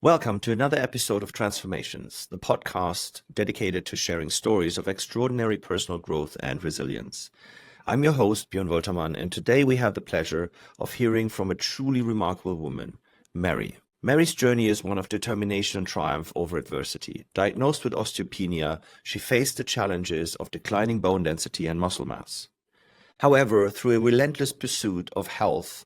Welcome to another episode of Transformations, the podcast dedicated to sharing stories of extraordinary personal growth and resilience. I'm your host, Bjoern Woltermann, and today we have the pleasure of hearing from a truly remarkable woman, Mary. Mary's journey is one of determination and triumph over adversity. Diagnosed with osteopenia, she faced the challenges of declining bone density and muscle mass. However, through a relentless pursuit of health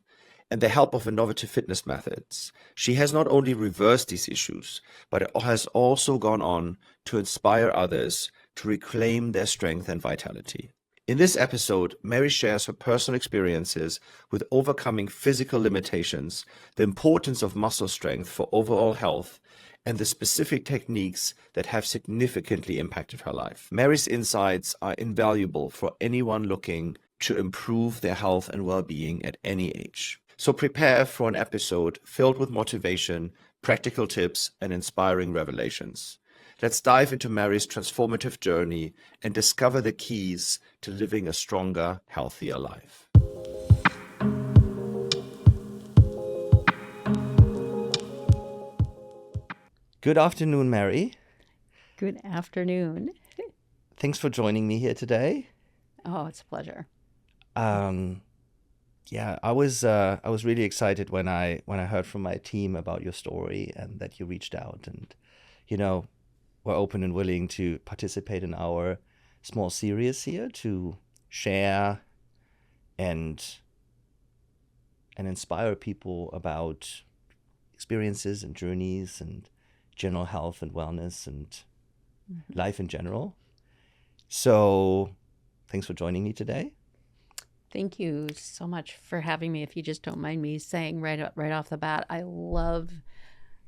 and the help of innovative fitness methods, she has not only reversed these issues, but has also gone on to inspire others to reclaim their strength and vitality. In this episode, Mary shares her personal experiences with overcoming physical limitations, the importance of muscle strength for overall health, and the specific techniques that have significantly impacted her life. Mary's insights are invaluable for anyone looking to improve their health and well-being at any age. So prepare for an episode filled with motivation, practical tips, and inspiring revelations. Let's dive into Mary's transformative journey and discover the keys to living a stronger, healthier life. Good afternoon, Mary. Good afternoon. Thanks for joining me here today. Oh, it's a pleasure. I was really excited when I heard from my team about your story and that you reached out and, were open and willing to participate in our small series here to share and inspire people about experiences and journeys and general health and wellness and life in general. So thanks for joining me today. Thank you so much for having me. If you just don't mind me saying right off the bat, I love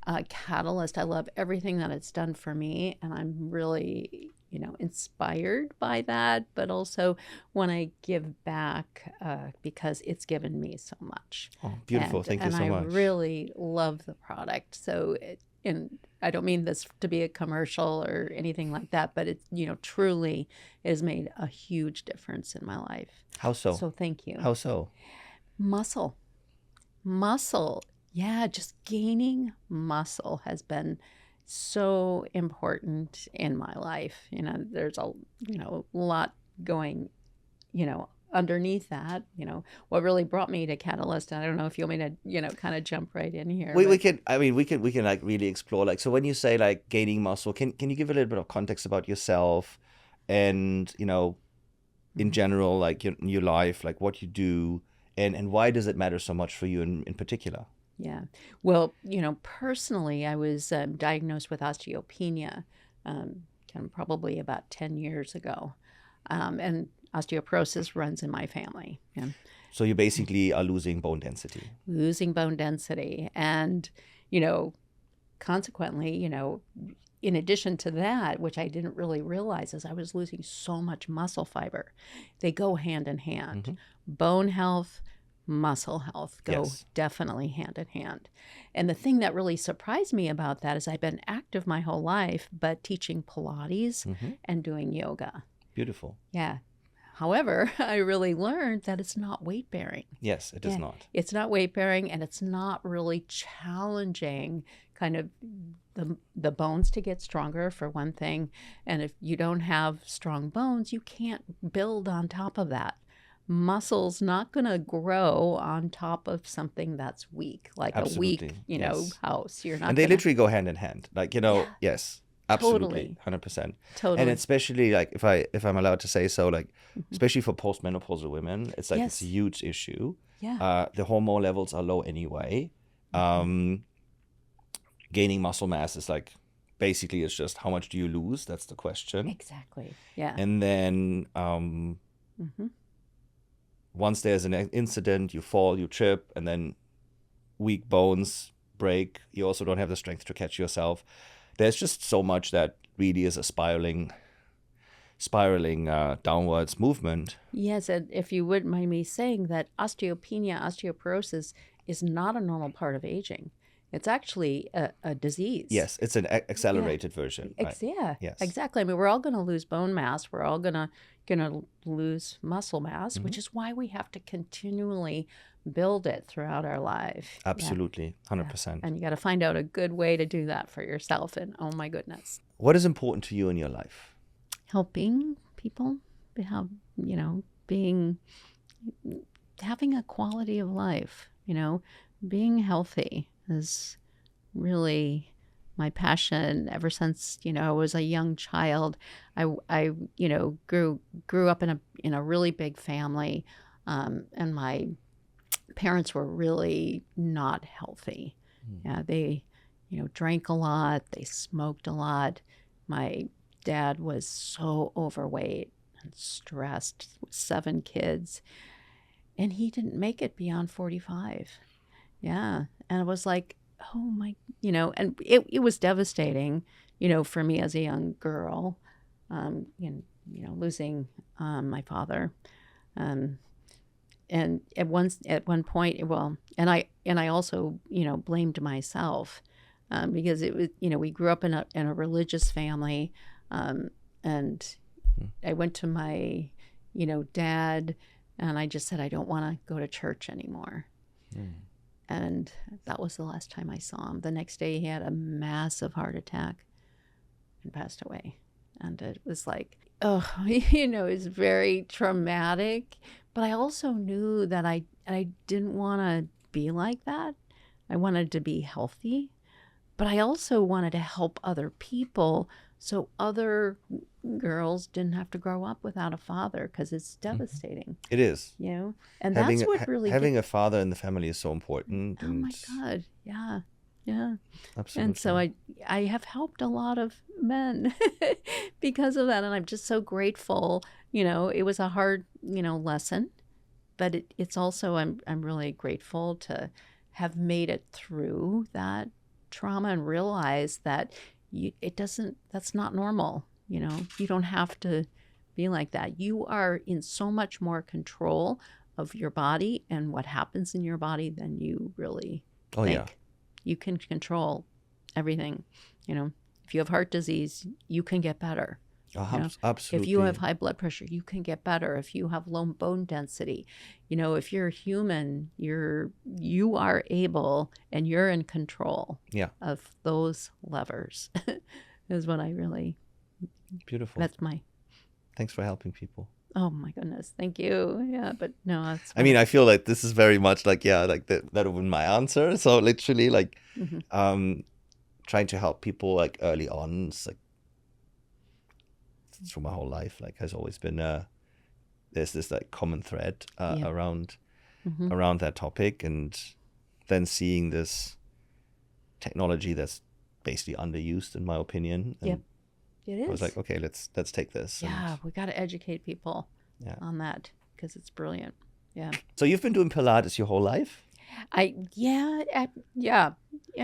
Katalyst. I love everything that it's done for me, and I'm really, inspired by that, but also want to give back because it's given me so much. Oh, beautiful. Thank you so much. And I really love the product. So and I don't mean this to be a commercial or anything like that, but it, truly has made a huge difference in my life. How so? So thank you. How so? Muscle. Yeah, just gaining muscle has been so important in my life. There's a lot going, underneath that. What really brought me to Katalyst. I don't know if you want me to, kind of jump right in here. We can like really explore, like, so when you say like gaining muscle, can you give a little bit of context about yourself and, in general, like your life, like what you do and why does it matter so much for you in particular? Yeah. Well, personally, I was diagnosed with osteopenia probably about 10 years ago. And osteoporosis runs in my family. Yeah. So you basically are losing bone density. And, consequently, in addition to that, which I didn't really realize, is I was losing so much muscle fiber. They go hand in hand. Mm-hmm. Bone health, muscle health go definitely hand in hand. And the thing that really surprised me about that is I've been active my whole life, but teaching Pilates and doing yoga. Beautiful. Yeah. However, I really learned that it's not weight bearing. Yes, it is not. It's not weight bearing, and it's not really challenging kind of the bones to get stronger, for one thing. And if you don't have strong bones, you can't build on top of that. Muscle's not going to grow on top of something that's weak, like Absolutely. a weak, house. You're not. And they literally go hand in hand. Like, yes. Absolutely, Totally. 100%. Totally. And especially, like, if I'm allowed to say so, like, especially for post-menopausal women, it's like it's a huge issue. Yeah. The hormone levels are low anyway. Gaining muscle mass is like, basically, it's just how much do you lose? That's the question. Exactly. Yeah. And then once there's an incident, you fall, you trip, and then weak bones break. You also don't have the strength to catch yourself. There's just so much that really is a spiraling downwards movement. Yes, and if you wouldn't mind me saying that osteoporosis is not a normal part of aging. It's actually a disease. Yes, it's an accelerated version. Right? Yes. Exactly. I mean, we're all going to lose bone mass. We're all going to lose muscle mass, which is why we have to continually build it throughout our life. Absolutely. Yeah. 100%. And you got to find out a good way to do that for yourself. And oh my goodness, What is important to you in your life? helping people, how, being, having a quality of life, being healthy is really my passion ever since, I was a young child. I grew up in a really big family, and my parents were really not healthy. Yeah, they, drank a lot, they smoked a lot. My dad was so overweight and stressed with 7 kids, and he didn't make it beyond 45. Yeah. And it was like, oh my, and it was devastating, for me as a young girl, losing my father. And at one point, well, and I also, blamed myself, because it was, we grew up in a religious family, and I went to my, dad, and I just said, I don't want to go to church anymore. And that was the last time I saw him. The next day, he had a massive heart attack and passed away. And it was like, oh, it's very traumatic. But I also knew that I didn't want to be like that. I wanted to be healthy. But I also wanted to help other people so other girls didn't have to grow up without a father, because it's devastating. It is. And that's what really having a father in the family is so important. Oh my God. Yeah. Yeah. Absolutely. And so I have helped a lot of men because of that. And I'm just so grateful. It was a hard, lesson, but it's also, I'm really grateful to have made it through that trauma and realize that that's not normal. You don't have to be like that. You are in so much more control of your body and what happens in your body than you really think. Yeah. You can control everything. If you have heart disease, you can get better. Absolutely. If you have high blood pressure, you can get better. If you have low bone density, if you're human, you are able and you're in control of those levers. Is what I really. Beautiful. That's my. Thanks for helping people. Oh my goodness, thank you. Yeah, but no, that's. I mean, I feel like this is very much like that would have been my answer. So literally, like, trying to help people like early on, it's like through my whole life, like has always been there's this like common thread around that topic, and then seeing this technology that's basically underused, in my opinion. And it is. I was like, okay, let's take this. Yeah, we got to educate people on that, because it's brilliant. Yeah. So you've been doing Pilates your whole life? Pretty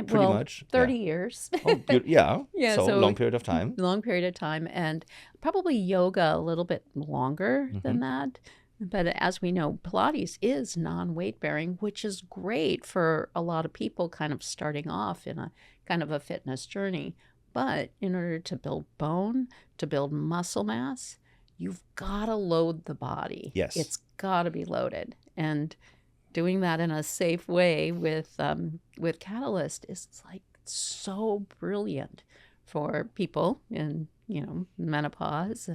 much 30 years. Oh, good. Yeah. So long period of time. Long period of time, and probably yoga a little bit longer than that. But as we know, Pilates is non-weight bearing, which is great for a lot of people kind of starting off in a kind of a fitness journey. But in order to build bone, to build muscle mass, you've got to load the body. Yes. It's got to be loaded. And doing that in a safe way with Katalyst is like so brilliant for people in, menopause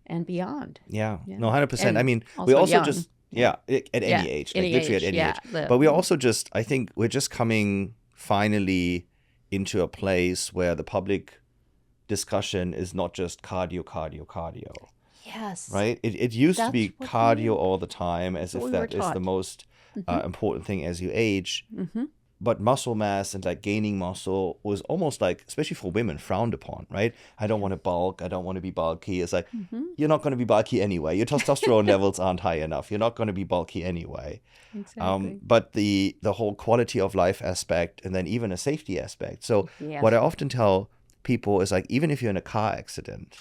and beyond. Yeah. No, 100%. And I mean, also we also young. just, at any age, like literally at any age. The- But we also just, I think we're just coming finally into a place where the public discussion is not just cardio. Yes. Right? It used to be That's what cardio all the time, as if we that were is the taught. most important thing as you age. But muscle mass and like gaining muscle was almost like, especially for women, frowned upon, right? I don't want to bulk. I don't want to be bulky. It's like, you're not going to be bulky anyway. Your testosterone levels aren't high enough. You're not going to be bulky anyway. Exactly. But the whole quality of life aspect, and then even a safety aspect. So what I often tell people is like, even if you're in a car accident,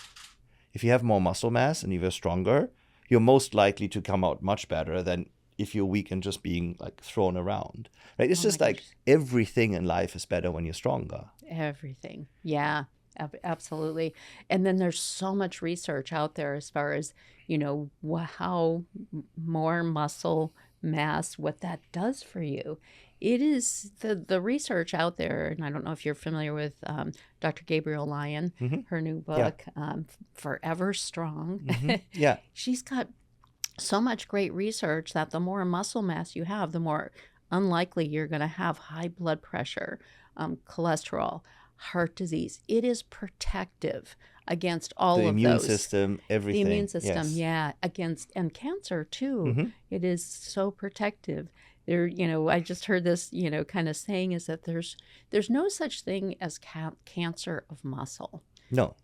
if you have more muscle mass and you're stronger, you're most likely to come out much better than if you're weak and just being like thrown around. Right? It's just like everything in life is better when you're stronger. Everything. Yeah, absolutely. And then there's so much research out there as far as, how more muscle mass, what that does for you. It is the research out there, and I don't know if you're familiar with Dr. Gabrielle Lyon, her new Yeah. book, Forever Strong. Yeah. She's got so much great research that the more muscle mass you have, the more unlikely you're going to have high blood pressure, cholesterol, heart disease. It is protective against all The of immune those. system, everything. The immune system, Yes. yeah, against and cancer too. It is so protective. There, I just heard this, kind of saying is that there's no such thing as cancer of muscle. No.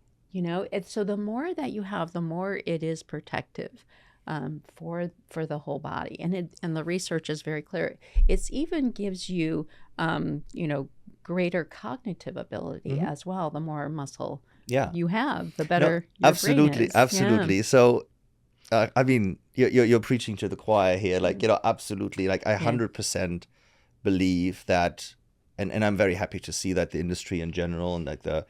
So the more that you have, the more it is protective for the whole body, and the research is very clear. It even gives you, greater cognitive ability as well. The more muscle Yeah. you have, the No, better your brain absolutely, is. absolutely. So, I mean, you're preaching to the choir here. Like, absolutely. Like, I 100% believe that, and I'm very happy to see that the industry in general and like the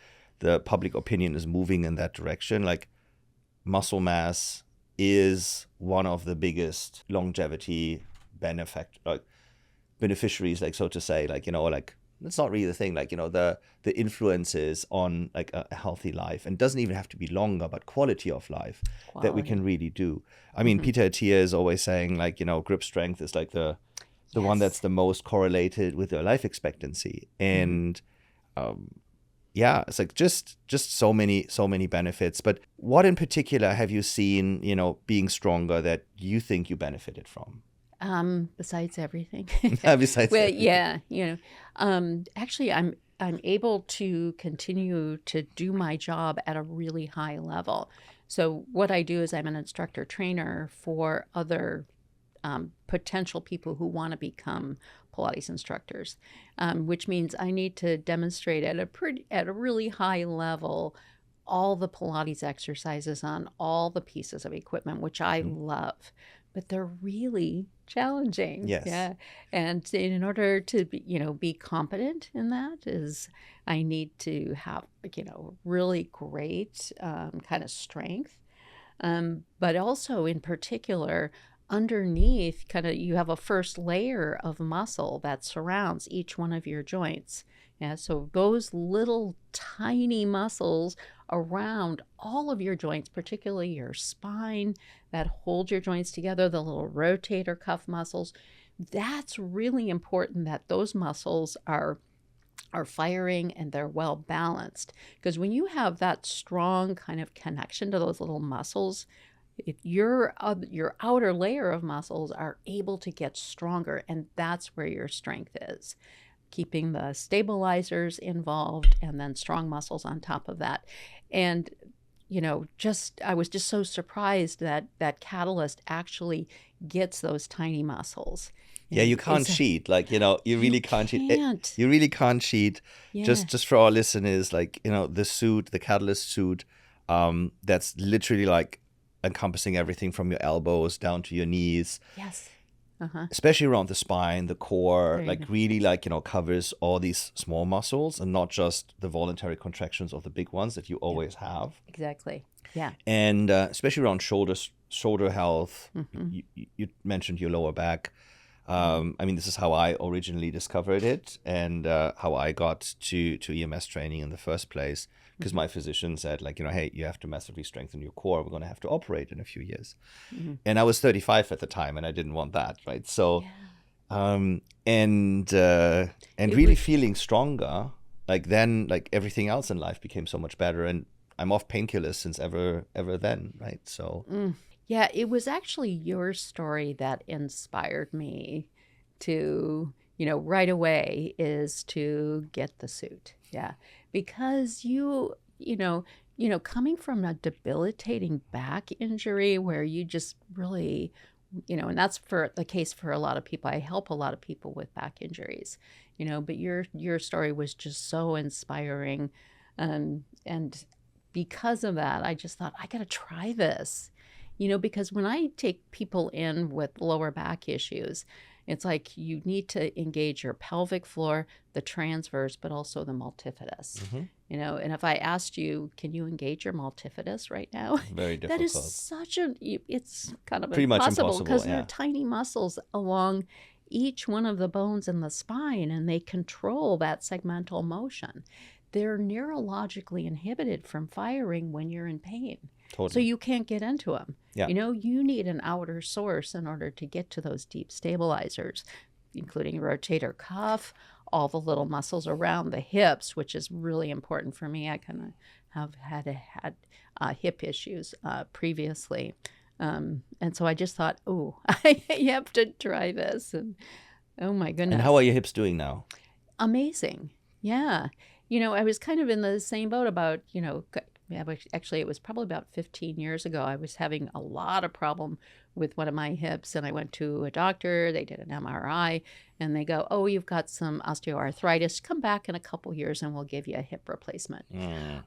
public opinion is moving in that direction. Like, muscle mass is one of the biggest longevity beneficiaries, like, so to say, like, like, it's not really the thing, like, the influences on like a healthy life, and doesn't even have to be longer, but quality of life that we can really do. I mean, Peter Attia is always saying, like, grip strength is like the one that's the most correlated with your life expectancy. And yeah, it's like just so many benefits. But what in particular have you seen, being stronger that you think you benefited from? Besides everything. Besides Well, everything. yeah, actually I'm able to continue to do my job at a really high level. So what I do is I'm an instructor trainer for other potential people who want to become Pilates instructors, which means I need to demonstrate at a really high level all the Pilates exercises on all the pieces of equipment, which I love, but they're really challenging. Yes. Yeah. And in order to be competent in that is I need to have, really great kind of strength. But also in particular, underneath kind of you have a first layer of muscle that surrounds each one of your joints. Yeah, so those little tiny muscles around all of your joints, particularly your spine that hold your joints together, the little rotator cuff muscles, that's really important that those muscles are firing and they're well balanced. Because when you have that strong kind of connection to those little muscles, if your outer layer of muscles are able to get stronger, and that's where your strength is, keeping the stabilizers involved and then strong muscles on top of that. And I was just so surprised that Katalyst actually gets those tiny muscles. Yeah, you can't cheat. Like, you really can't cheat. You really can't cheat. Yeah. Just for our listeners, like, the suit, the Katalyst suit, that's literally like encompassing everything from your elbows down to your knees. Yes. Especially around the spine, the core, like really like, covers all these small muscles and not just the voluntary contractions of the big ones that you always have. Exactly. Yeah. And especially around shoulder health, you mentioned your lower back. I mean, this is how I originally discovered it and how I got to EMS training in the first place, because my physician said, like, hey, you have to massively strengthen your core. We're going to have to operate in a few years. And I was 35 at the time, and I didn't want that, right? So, and really feeling stronger, like then, like everything else in life became so much better. And I'm off painkillers since ever then, right? So. Yeah, it was actually your story that inspired me to, right away is to get the suit. Yeah, because coming from a debilitating back injury where you just really, and that's for the case for a lot of people. I help a lot of people with back injuries, but your story was just so inspiring. And because of that, I just thought, I got to try this. Because when I take people in with lower back issues, It's like you need to engage your pelvic floor, the transverse, but also the multifidus. And if I asked you, can you engage your multifidus right now? Very That is difficult. it's kind of Pretty much impossible because impossible, they're tiny muscles along each one of the bones in the spine, and they control that segmental motion. They're neurologically inhibited from firing when you're in pain. So Totally. you can't get into them. Yeah. You need an outer source in order to get to those deep stabilizers, including rotator cuff, all the little muscles around the hips, which is really important for me. I kind of have had hip issues previously. And so I just thought, oh, I have to try this. And oh my goodness. And how are your hips doing now? Amazing. Yeah. I was kind of in the same boat about, actually it was probably about 15 years ago. I was having a lot of problem with one of my hips, and I went to a doctor. They did an MRI, and they go, oh, you've got some osteoarthritis. Come back in a couple years and we'll give you a hip replacement.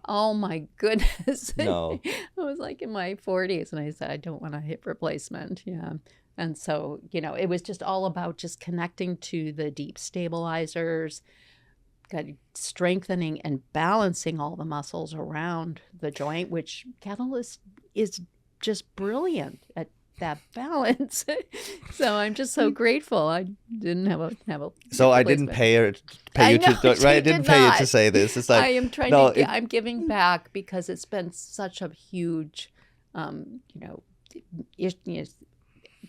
Oh my goodness. No. I was like in my 40s, and I said, I don't want a hip replacement. Yeah. And so, it was just all about just connecting to the deep stabilizers, strengthening and balancing all the muscles around the joint, which Katalyst is just brilliant at that balance. So I'm just so grateful. I didn't have a So I didn't pay you to right. I didn't pay you to say this. It's like I am trying I'm giving back because it's been such a huge,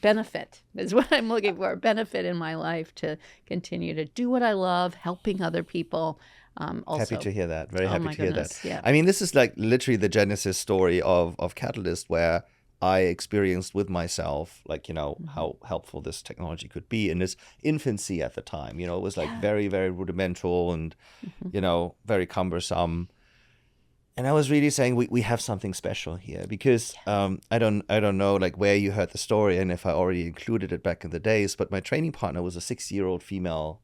benefit is what I'm looking for. Benefit in my life to continue to do what I love, helping other people. Also, happy to hear that. Very happy to hear that. Yeah. I mean, this is like literally the genesis story of Katalyst, where I experienced with myself, like, how helpful this technology could be in its infancy at the time. It was like very, very rudimental and, very cumbersome. And I was really saying we have something special here because I don't know like where you heard the story and if I already included it back in the days, but my training partner was a 60-year-old female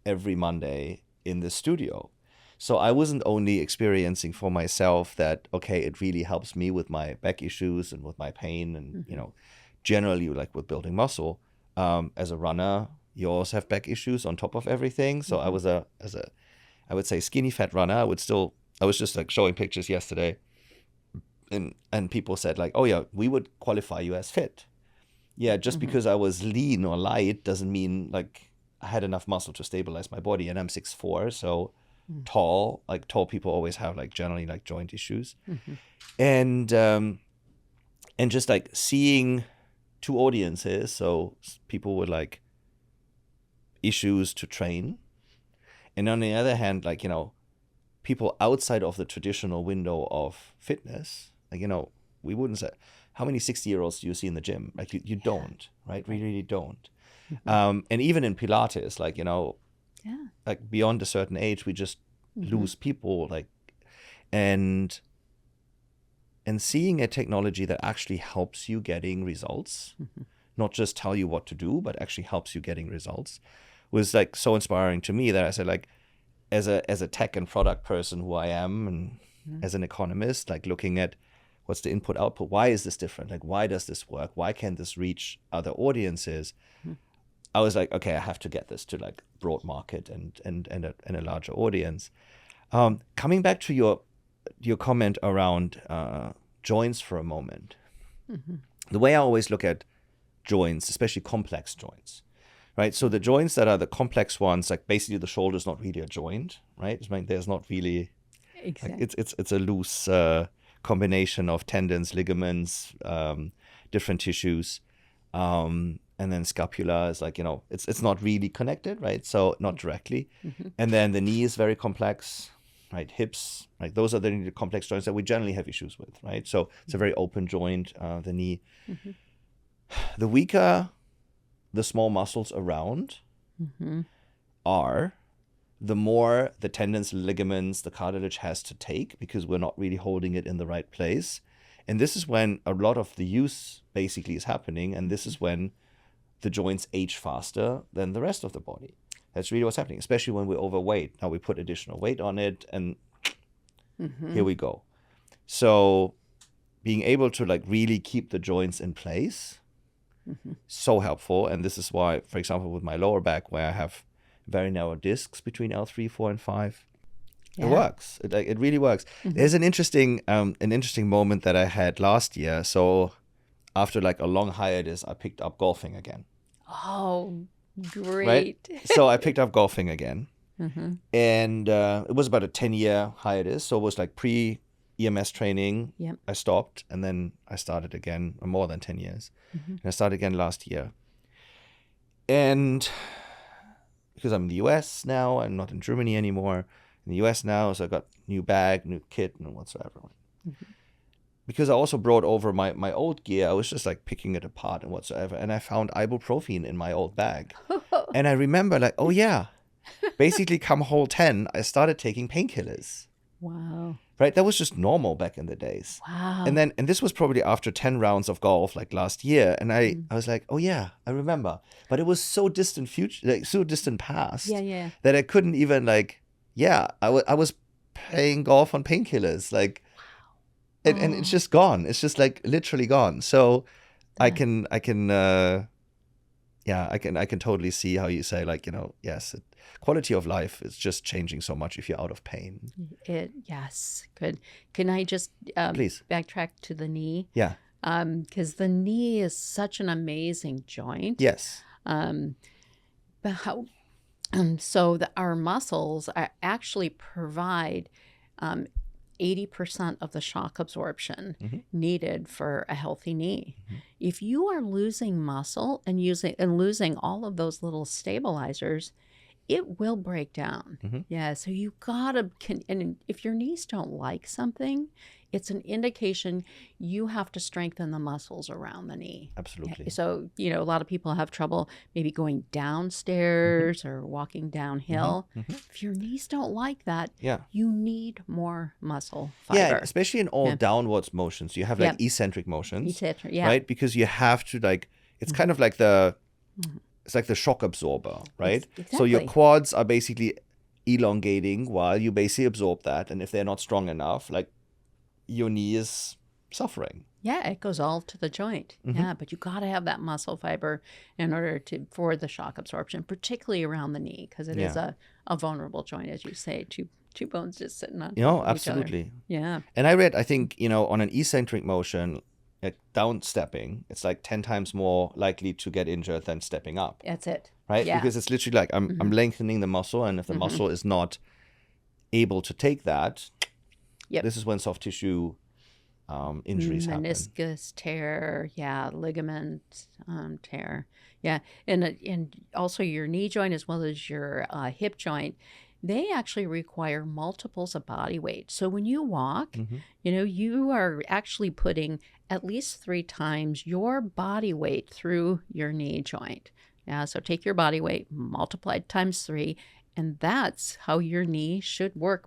every Monday in the studio. So I wasn't only experiencing for myself that, okay, it really helps me with my back issues and with my pain and, generally like with building muscle. As a runner, you also have back issues on top of everything. So I was I would say skinny fat runner. I was just like showing pictures yesterday and people said like, oh yeah, we would qualify you as fit. Yeah, just because I was lean or light doesn't mean like I had enough muscle to stabilize my body. And I'm 6'4", so tall. Like tall people always have like generally like joint issues. And just like seeing two audiences, so people with like issues to train. And on the other hand, like, people outside of the traditional window of fitness, like, we wouldn't say, how many 60-year-olds do you see in the gym? Like you don't, right? We really don't. And even in Pilates, like, like beyond a certain age, we just lose people, like, and seeing a technology that actually helps you getting results, not just tell you what to do, but actually helps you getting results, was like so inspiring to me that I said, like, as a tech and product person who I am, and as an economist, like looking at what's the input output, why is this different? Like, why does this work? Why can't this reach other audiences? I was like, okay, I have to get this to like broad market and a larger audience. Coming back to your comment around joints for a moment, the way I always look at joints, especially complex joints, right? So the joints that are the complex ones, like basically the shoulder is not really a joint, right? I mean, there's not really, Exactly. like, it's a loose combination of tendons, ligaments, different tissues, and then scapula is like, it's not really connected, right? So not directly. And then the knee is very complex, right? Hips, right? Those are the complex joints that we generally have issues with, right? So it's a very open joint, the knee. The weaker the small muscles around are, the more the tendons, ligaments, the cartilage has to take, because we're not really holding it in the right place. And this is when a lot of the use basically is happening. And this is when the joints age faster than the rest of the body. That's really what's happening, especially when we're overweight. Now we put additional weight on it and here we go. So being able to like really keep the joints in place So helpful. And this is why, for example, with my lower back, where I have very narrow discs between L3, 4, and 5, it works. It really works. There's an interesting moment that I had last year. So after like a long hiatus, I picked up golfing again. Oh, great. Right? So I picked up golfing again. And it was about a 10-year hiatus. So it was like pre-EMS training. Yep. I stopped, and then I started again, more than 10 years. And I started again last year. And because I'm in the US now, I'm not in Germany anymore. In the US now, so I got new bag, new kit, and whatsoever. Because I also brought over my old gear, I was just like picking it apart and whatsoever. And I found ibuprofen in my old bag. And I remember like, oh yeah, basically come hole 10, I started taking painkillers. Wow. Right? That was just normal back in the days. Wow. And this was probably after 10 rounds of golf, like last year. And I was like, oh yeah, I remember. But it was so distant future, like so distant past that I couldn't even like, I was playing golf on painkillers. Like, and it's just gone. It's just like literally gone. So I can totally see how you say, like, yes, quality of life is just changing so much if you're out of pain. Yes, good. Can I just Please backtrack to the knee? Yeah. Because the knee is such an amazing joint. Yes. But how? So our muscles actually provide 80% of the shock absorption needed for a healthy knee. If you are losing muscle and losing all of those little stabilizers, it will break down. Yeah, so you gotta, and if your knees don't like something, it's an indication you have to strengthen the muscles around the knee. Absolutely. Yeah, so, a lot of people have trouble maybe going downstairs or walking downhill. If your knees don't like that, you need more muscle fiber. Yeah, especially in all downwards motions. You have like eccentric motions, right? Because you have to like, it's kind of like it's like the shock absorber, right? Exactly. So your quads are basically elongating while you basically absorb that. And if they're not strong enough, like your knee is suffering. Yeah, it goes all to the joint. Yeah, but you got to have that muscle fiber in order for the shock absorption, particularly around the knee, because it is a vulnerable joint, as you say, two bones just sitting on absolutely. each other. Yeah. And I read, I think, on an eccentric motion, down stepping, it's like 10 times more likely to get injured than stepping up. That's it. Right? Yeah. Because it's literally like I'm lengthening the muscle, and if the muscle is not able to take that, this is when soft tissue injuries happen. Meniscus tear, ligament tear. Yeah, and also your knee joint as well as your hip joint, they actually require multiples of body weight. So when you walk, you are actually putting at least 3 times your body weight through your knee joint. Yeah, so take your body weight multiplied times 3, and that's how your knee should work,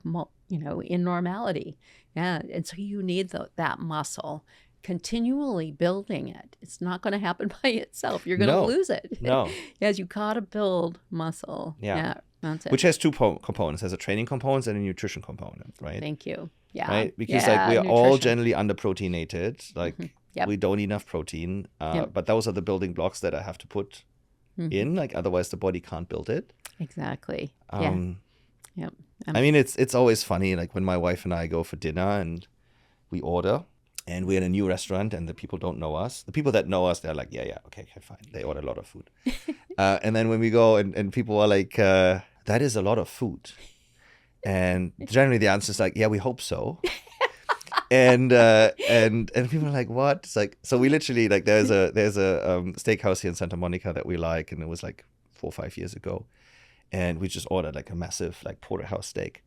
in normality. Yeah, and so you need that muscle, continually building it. It's not going to happen by itself. You're going to lose it. No. Yes, you got to build muscle. Yeah, that's it. Which has 2 components. It has a training component and a nutrition component, right? Thank you. Yeah. Right? Because like we are all generally underproteinated. Like we don't eat enough protein. But those are the building blocks that I have to put in. Like otherwise the body can't build it. Exactly. Yep. I mean, it's always funny, like when my wife and I go for dinner and we order and we're in a new restaurant and the people don't know us. The people that know us, they're like, okay, fine. They order a lot of food. And then when we go and people are like, that is a lot of food. And generally the answer is like, yeah, we hope so. And people are like, what? It's like, so we literally, like, there's a steakhouse here in Santa Monica that we like, and it was like 4 or 5 years ago. And we just ordered like a massive like porterhouse steak.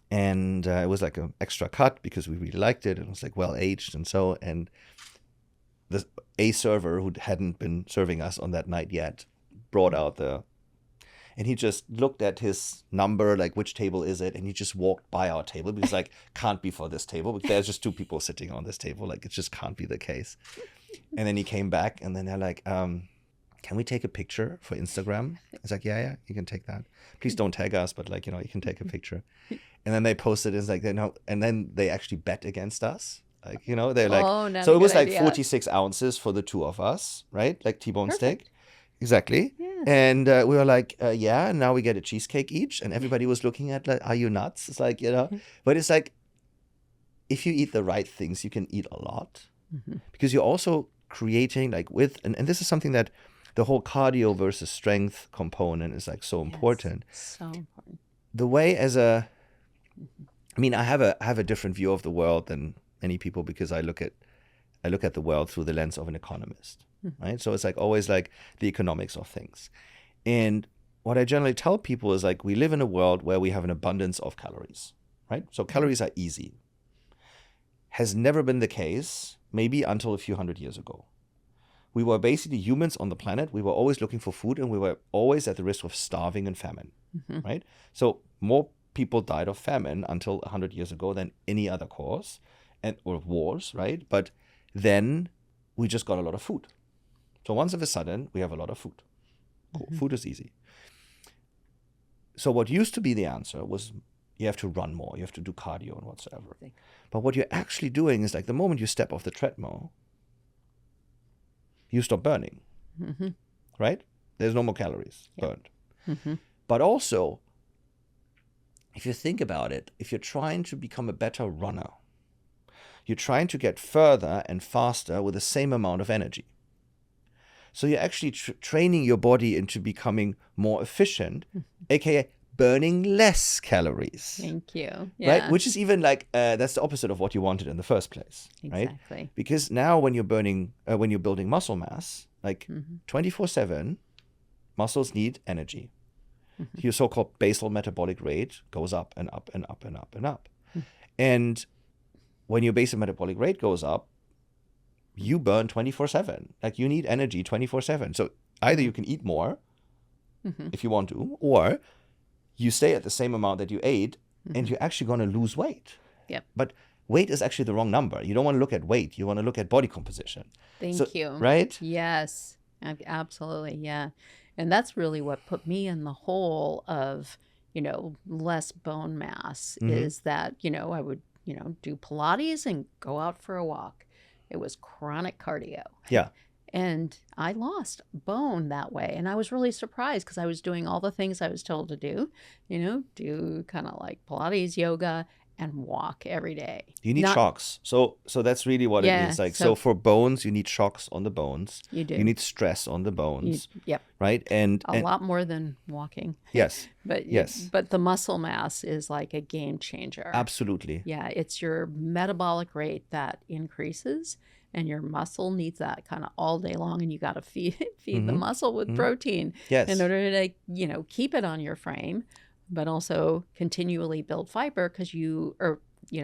And it was like an extra cut because we really liked it. And it was like well aged and so. And a server who hadn't been serving us on that night yet brought out and he just looked at his number, like which table is it? And he just walked by our table because like can't be for this table. Because there's just 2 people sitting on this table. Like it just can't be the case. And then he came back and then they're like, can we take a picture for Instagram? It's like, yeah, you can take that. Please don't tag us, but like, you can take a picture. And then they posted, it's like, and then they actually bet against us. Like, they're like, Oh, not so a it good was like idea. 46 ounces for the two of us, right? Like T-bone steak. Perfect. Exactly. Yes. And we were like, yeah, and now we get a cheesecake each. And everybody was looking at like, are you nuts? It's like, but it's like, if you eat the right things, you can eat a lot. Because you're also creating like and this is something that the whole cardio versus strength component is like so important. So important. The way I have a different view of the world than many people because I look at the world through the lens of an economist, right? So it's like always like the economics of things. And what I generally tell people is like we live in a world where we have an abundance of calories, right? So calories are easy. Has never been the case, maybe until a few hundred years ago. We were basically humans on the planet. We were always looking for food and we were always at the risk of starving and famine, right? So more people died of famine until 100 years ago than any other cause or wars, right? But then we just got a lot of food. So once of a sudden, we have a lot of food. Cool. Food is easy. So what used to be the answer was you have to run more, you have to do cardio and whatsoever. But what you're actually doing is like the moment you step off the treadmill, you stop burning, right? There's no more calories burned. But also, if you think about it, if you're trying to become a better runner, you're trying to get further and faster with the same amount of energy. So you're actually training your body into becoming more efficient, aka burning less calories. Thank you. Yeah. Right? Which is even like, that's the opposite of what you wanted in the first place. Right? Exactly. Because now when you're building muscle mass, like 24/7, muscles need energy. Your so-called basal metabolic rate goes up and up and up and up and up. And when your basal metabolic rate goes up, you burn 24/7. Like you need energy 24/7. So either you can eat more if you want to, or you stay at the same amount that you ate and you're actually going to lose weight. Yep. But weight is actually the wrong number. You don't want to look at weight. You want to look at body composition. Thank you. Right? Yes, absolutely. Yeah. And that's really what put me in the hole of, less bone mass is that, I would, do Pilates and go out for a walk. It was chronic cardio. Yeah. And I lost bone that way. And I was really surprised because I was doing all the things I was told to do, do kind of like Pilates, yoga, and walk every day. You need shocks. So that's really what it is. Like, so for bones, you need shocks on the bones. You do. You need stress on the bones. Yep. Right? And a lot more than walking. Yes. But the muscle mass is like a game changer. Absolutely. Yeah. It's your metabolic rate that increases. And your muscle needs that kind of all day long, and you got to feed the muscle with protein in order to keep it on your frame, but also continually build fiber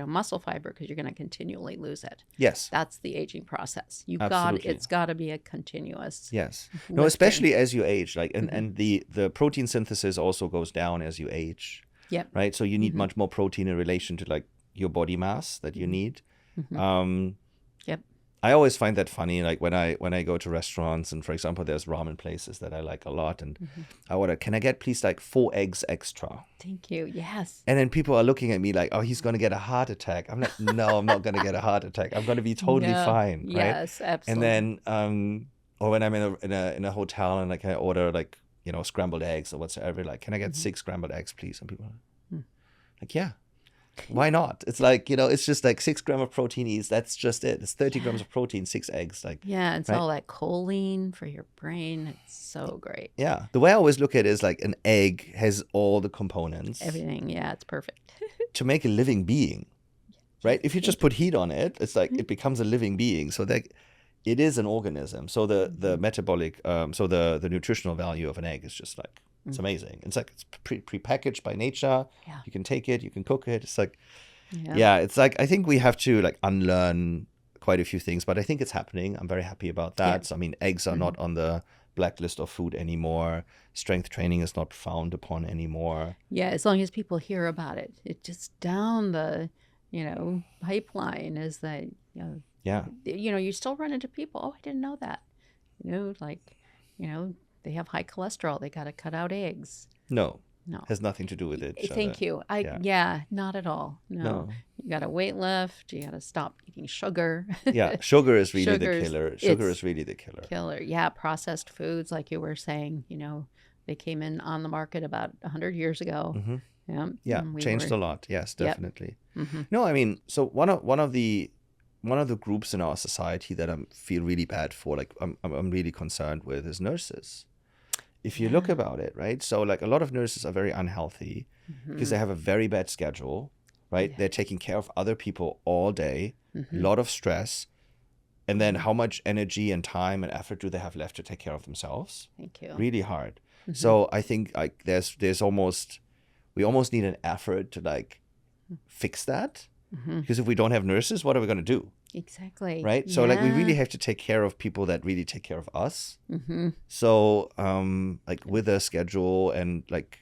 muscle fiber because you're going to continually lose it. Yes, that's the aging process. It's got to be a continuous. Yes, no, especially as you age, like and the protein synthesis also goes down as you age. Yep. Right, so you need much more protein in relation to like your body mass that you need. Yep. I always find that funny, like when I go to restaurants and, for example, there's ramen places that I like a lot, and I order, can I get please like 4 eggs extra? Thank you. Yes. And then people are looking at me like, oh, he's going to get a heart attack. I'm like, no, I'm not going to get a heart attack. I'm going to be totally fine, right? Yes, absolutely. And then, or when I'm in a hotel and like I order like scrambled eggs or whatsoever, like, can I get 6 scrambled eggs, please? And people are like, yeah. Why not? It's like, it's just like 6 grams of protein each. That's just it. It's 30 grams of protein, 6 eggs. Like, yeah, it's all that choline for your brain. It's so great. Yeah. The way I always look at it is like an egg has all the components. Everything. Yeah, it's perfect. to make a living being, right? If you just put heat on it, it's like it becomes a living being. So that it is an organism. So the metabolic, so the nutritional value of an egg is just like, it's amazing. It's like it's pre-packaged by nature. Yeah. You can take it, you can cook it. It's like, it's like, I think we have to like unlearn quite a few things, but I think it's happening. I'm very happy about that. Yeah. So, I mean, eggs are not on the blacklist of food anymore. Strength training is not frowned upon anymore. Yeah, as long as people hear about it. It just down the, pipeline is that, you still run into people. Oh, I didn't know that. They have high cholesterol. They got to cut out eggs. No. No. Has nothing to do with it. Thank you. Yeah, not at all. No. No. You got to weight lift. You got to stop eating sugar. Yeah, sugar is really the Sugar's- killer. Sugar it's is really the killer. Killer. Yeah, processed foods, like you were saying, they came in on the market about 100 years ago. Hmm. Yeah. Yeah, and we changed were- a lot. Yes, Yep. definitely. Mm-hmm. No, I mean, so one of the groups in our society that I feel really bad for, like I'm really concerned with, is nurses. If you look about it, right? So like a lot of nurses are very unhealthy because they have a very bad schedule, right? Yeah. They're taking care of other people all day, a Mhm. lot of stress. And then how much energy and time and effort do they have left to take care of themselves? Thank you. Really hard. So I think like we almost need an effort to like fix that. Because if we don't have nurses, what are we going to do? Exactly. Right? So like we really Yeah. have to take care of people that really take care of us. Mhm. So like with a schedule and like,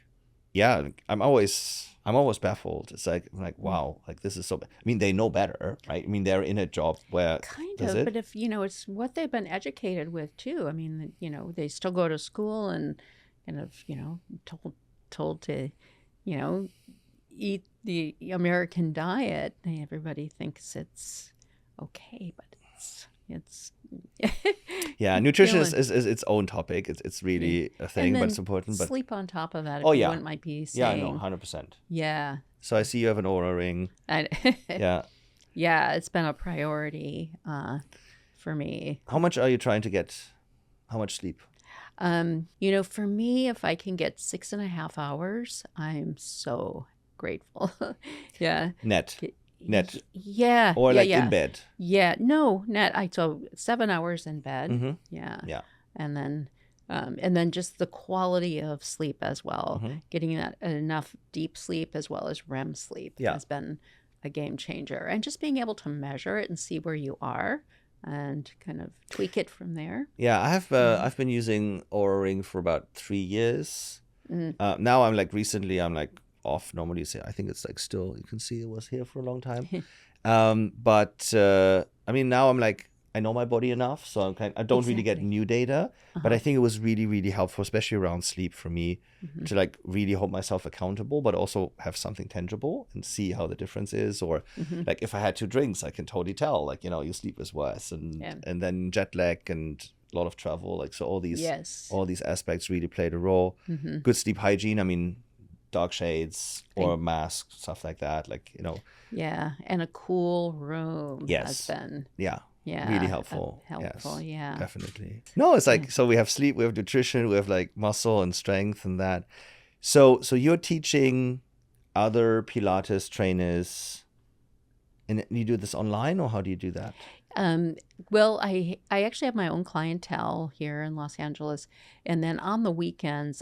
yeah, like, I'm always baffled. It's like wow, like this is so bad. I mean, they know better, right? I mean, they're in a job where Kind does of, it? but if it's what they've been educated with too. I mean, they still go to school and kind of, told to, eat the American diet. Everybody thinks it's okay, but it's Yeah, nutrition feeling- is its own topic. It's really a thing, and but then it's important. But sleep on top of that. If Oh, you yeah. wouldn't mind be yeah, saying. no, 100%. Yeah. So I see you have an aura ring. Yeah. Yeah, it's been a priority for me. How much are you trying to get? How much sleep? For me, if I can get 6.5 hours, I'm so grateful. Yeah. Net. Yeah. Or yeah, like yeah. in bed. Yeah. No, so 7 hours in bed. Mhm. Yeah. Yeah. And then just the quality of sleep as well. Mhm. Getting that enough deep sleep as well as REM sleep Yeah. has been a game changer. And just being able to measure it and see where you are and kind of tweak it from there. Yeah, I've been using Aura Ring for about 3 years. Mm. Now I'm like off. Normally, I think it's like still, you can see it was here for a long time. But I mean, now I'm like, I know my body enough, so I don't really get Exactly. new data. But I think it was really, really helpful, especially around sleep for me, to like really hold myself accountable, but also have something tangible and see how the difference is. Or like if I had 2 drinks, I can totally tell, like, your sleep is worse, and then jet lag and a lot of travel, like, so all these aspects really played a role. Good sleep hygiene. I mean, dark shades or masks, stuff like that, like, Yeah. And a cool room Yes. has been really helpful. helpful. Yes, Yeah. definitely. No, it's like, so we have sleep, we have nutrition, we have like muscle and strength and that. So you're teaching other Pilates trainers, and you do this online, or how do you do that? Well, I actually have my own clientele here in Los Angeles, and then on the weekends,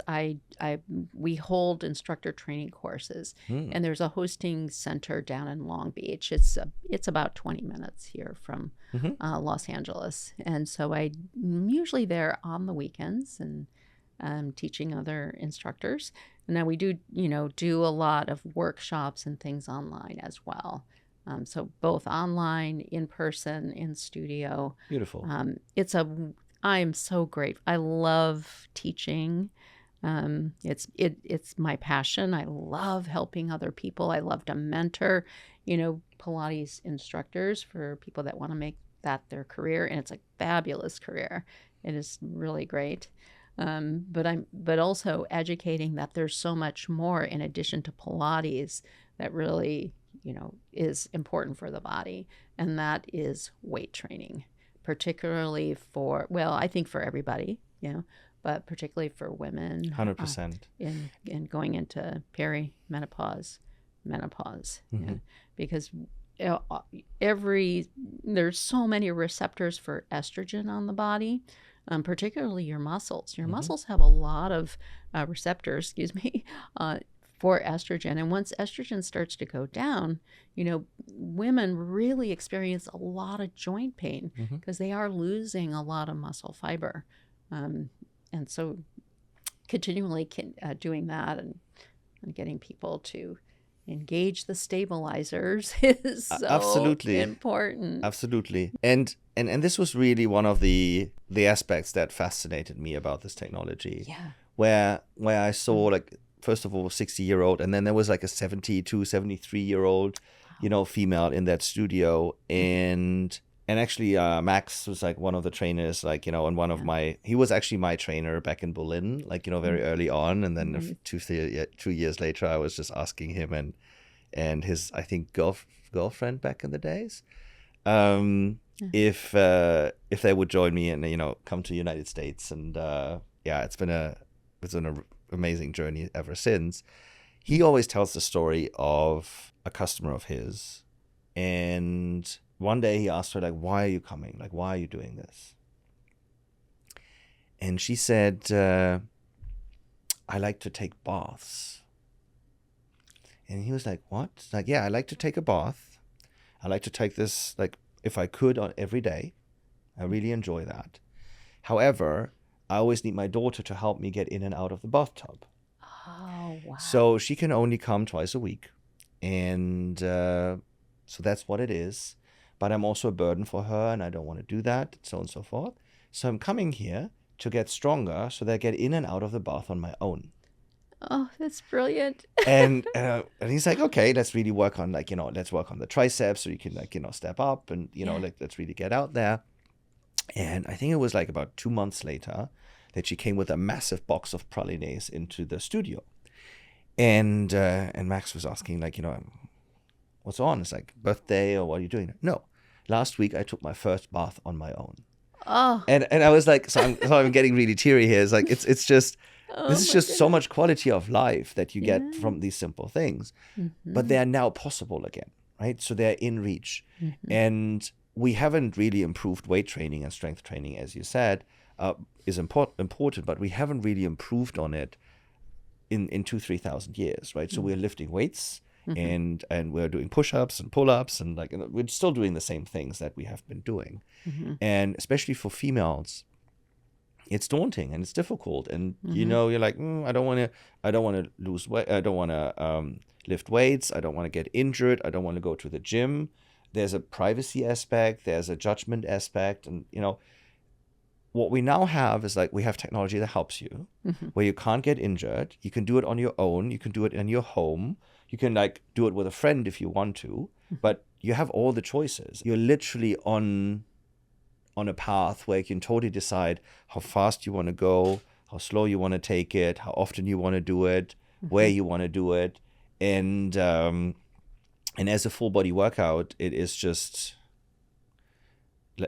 we hold instructor training courses, and there's a hosting center down in Long Beach. It's about 20 minutes here from Los Angeles, and so I'm usually there on the weekends and teaching other instructors. And then we do a lot of workshops and things online as well. So both online, in person, in studio. Beautiful. I'm so grateful. I love teaching. It's my passion. I love helping other people. I love to mentor, Pilates instructors for people that want to make that their career, and it's a fabulous career. It is really great. But also educating that there's so much more in addition to Pilates that really is important for the body, and that is weight training, particularly I think for everybody, but particularly for women. 100%. In going into perimenopause, menopause, because there's so many receptors for estrogen on the body, particularly your muscles. Your muscles have a lot of receptors, for estrogen. And once estrogen starts to go down, women really experience a lot of joint pain because they are losing a lot of muscle fiber. And so continually doing that and getting people to engage the stabilizers is so important. Absolutely. And this was really one of the aspects that fascinated me about this technology. Yeah. Where I saw, like, first of all, 60-year-old, and then there was like a 72, 73-year-old, female in that studio. And actually, Max was like one of the trainers, like, and one of he was actually my trainer back in Berlin, like, very early on. And then 2 years later, I was just asking him and his, I think, girlfriend back in the days, if they would join me and, come to the United States. And it's been an amazing journey ever since. He always tells the story of a customer of his, and one day he asked her, like, why are you coming? Like, why are you doing this? And she said, I like to take baths. And he was like, what? Like, yeah, I like to take a bath. I like to take this, like, if I could, on every day. I really enjoy that. However, I always need my daughter to help me get in and out of the bathtub. Oh, wow. So she can only come twice a week. And so that's what it is. But I'm also a burden for her, and I don't want to do that, so on and so forth. So I'm coming here to get stronger so that I get in and out of the bath on my own. Oh, that's brilliant. And he's like, okay, let's really work on, like, let's work on the triceps so you can, like, step up and, like, let's really get out there. And I think it was like about 2 months later that she came with a massive box of pralines into the studio. And Max was asking, like, what's on? It's like, birthday, or what are you doing? No. Last week, I took my first bath on my own. Oh. And I was like, so I'm getting really teary here. It's like, it's just, this is just so much quality of life that you get from these simple things. Mm-hmm. But they are now possible again, right? So they're in reach. Mm-hmm. And we haven't really improved weight training and strength training, as you said, is important, but we haven't really improved on it in 2,000-3,000 years, right? So we're lifting weights. Mm-hmm. And we're doing push-ups and pull-ups, and like, we're still doing the same things that we have been doing. Mm-hmm. And especially for females, it's daunting and it's difficult. And you're like, I don't want to lose weight. I don't want to lift weights. I don't want to get injured. I don't want to go to the gym. There's a privacy aspect. There's a judgment aspect, and what we now have is, like, we have technology that helps you, where you can't get injured. You can do it on your own. You can do it in your home. You can, like, do it with a friend if you want to, but you have all the choices. You're literally on a path where you can totally decide how fast you want to go, how slow you want to take it, how often you want to do it, where you want to do it. And as a full body workout, it is just,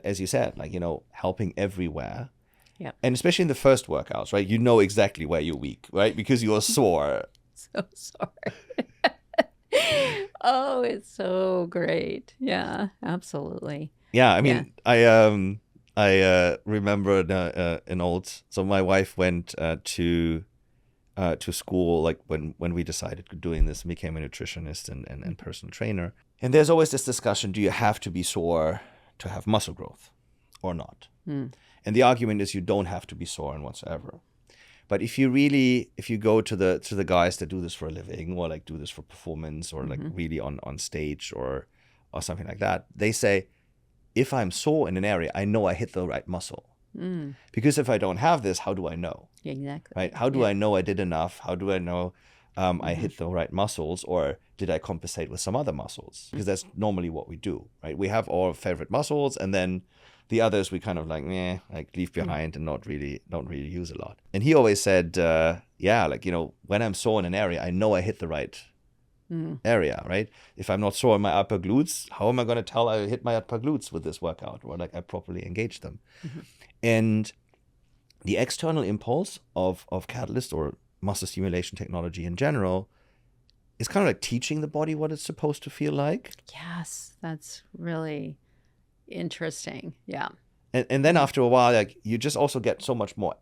as you said, like, helping everywhere. Yeah. And especially in the first workouts, right? You know exactly where you're weak, right? Because you're sore. So sorry. Oh, it's so great. Yeah, absolutely. Yeah, I mean, yeah. I remember so my wife went to school, like, when we decided doing this and became a nutritionist and personal trainer. And there's always this discussion, do you have to be sore to have muscle growth or not? And the argument is you don't have to be sore and whatsoever. But if you go to the guys that do this for a living, or like do this for performance, or like really on stage or something like that, they say, if I'm sore in an area, I know I hit the right muscle. Because if I don't have this, how do I know? Exactly. Right? How do I know I did enough? How do I know I hit the right muscles, or did I compensate with some other muscles? Because that's normally what we do, right? We have our favorite muscles, and then the others we kind of like leave behind and don't really use a lot. And he always said, when I'm sore in an area, I know I hit the right area, right? If I'm not sore in my upper glutes, how am I going to tell I hit my upper glutes with this workout, or like I properly engage them? And the external impulse of Katalyst, or muscle stimulation technology in general, is kind of like teaching the body what it's supposed to feel like. Yes, that's really interesting. Yeah. And then after a while, like, you just also get so much more,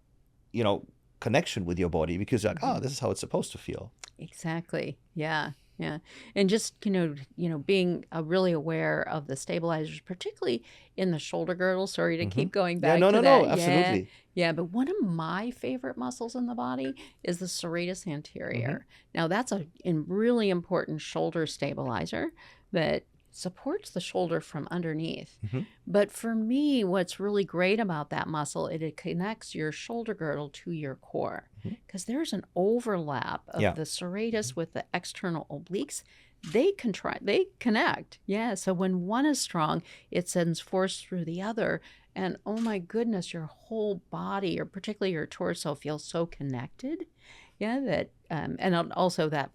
connection with your body, because you're like, this is how it's supposed to feel. Exactly. Yeah. Yeah. And just, being really aware of the stabilizers, particularly in the shoulder girdle. Sorry to keep going back to that. No, absolutely. Yeah. But one of my favorite muscles in the body is the serratus anterior. Now, that's a really important shoulder stabilizer that supports the shoulder from underneath. Mhm. But for me, what's really great about that muscle, it connects your shoulder girdle to your core, Mhm. because there's an overlap of Yeah. the serratus with the external obliques. They connect. Yeah. So when one is strong, it sends force through the other. And oh my goodness, your whole body, or particularly your torso, feels so connected. Yeah, that and also that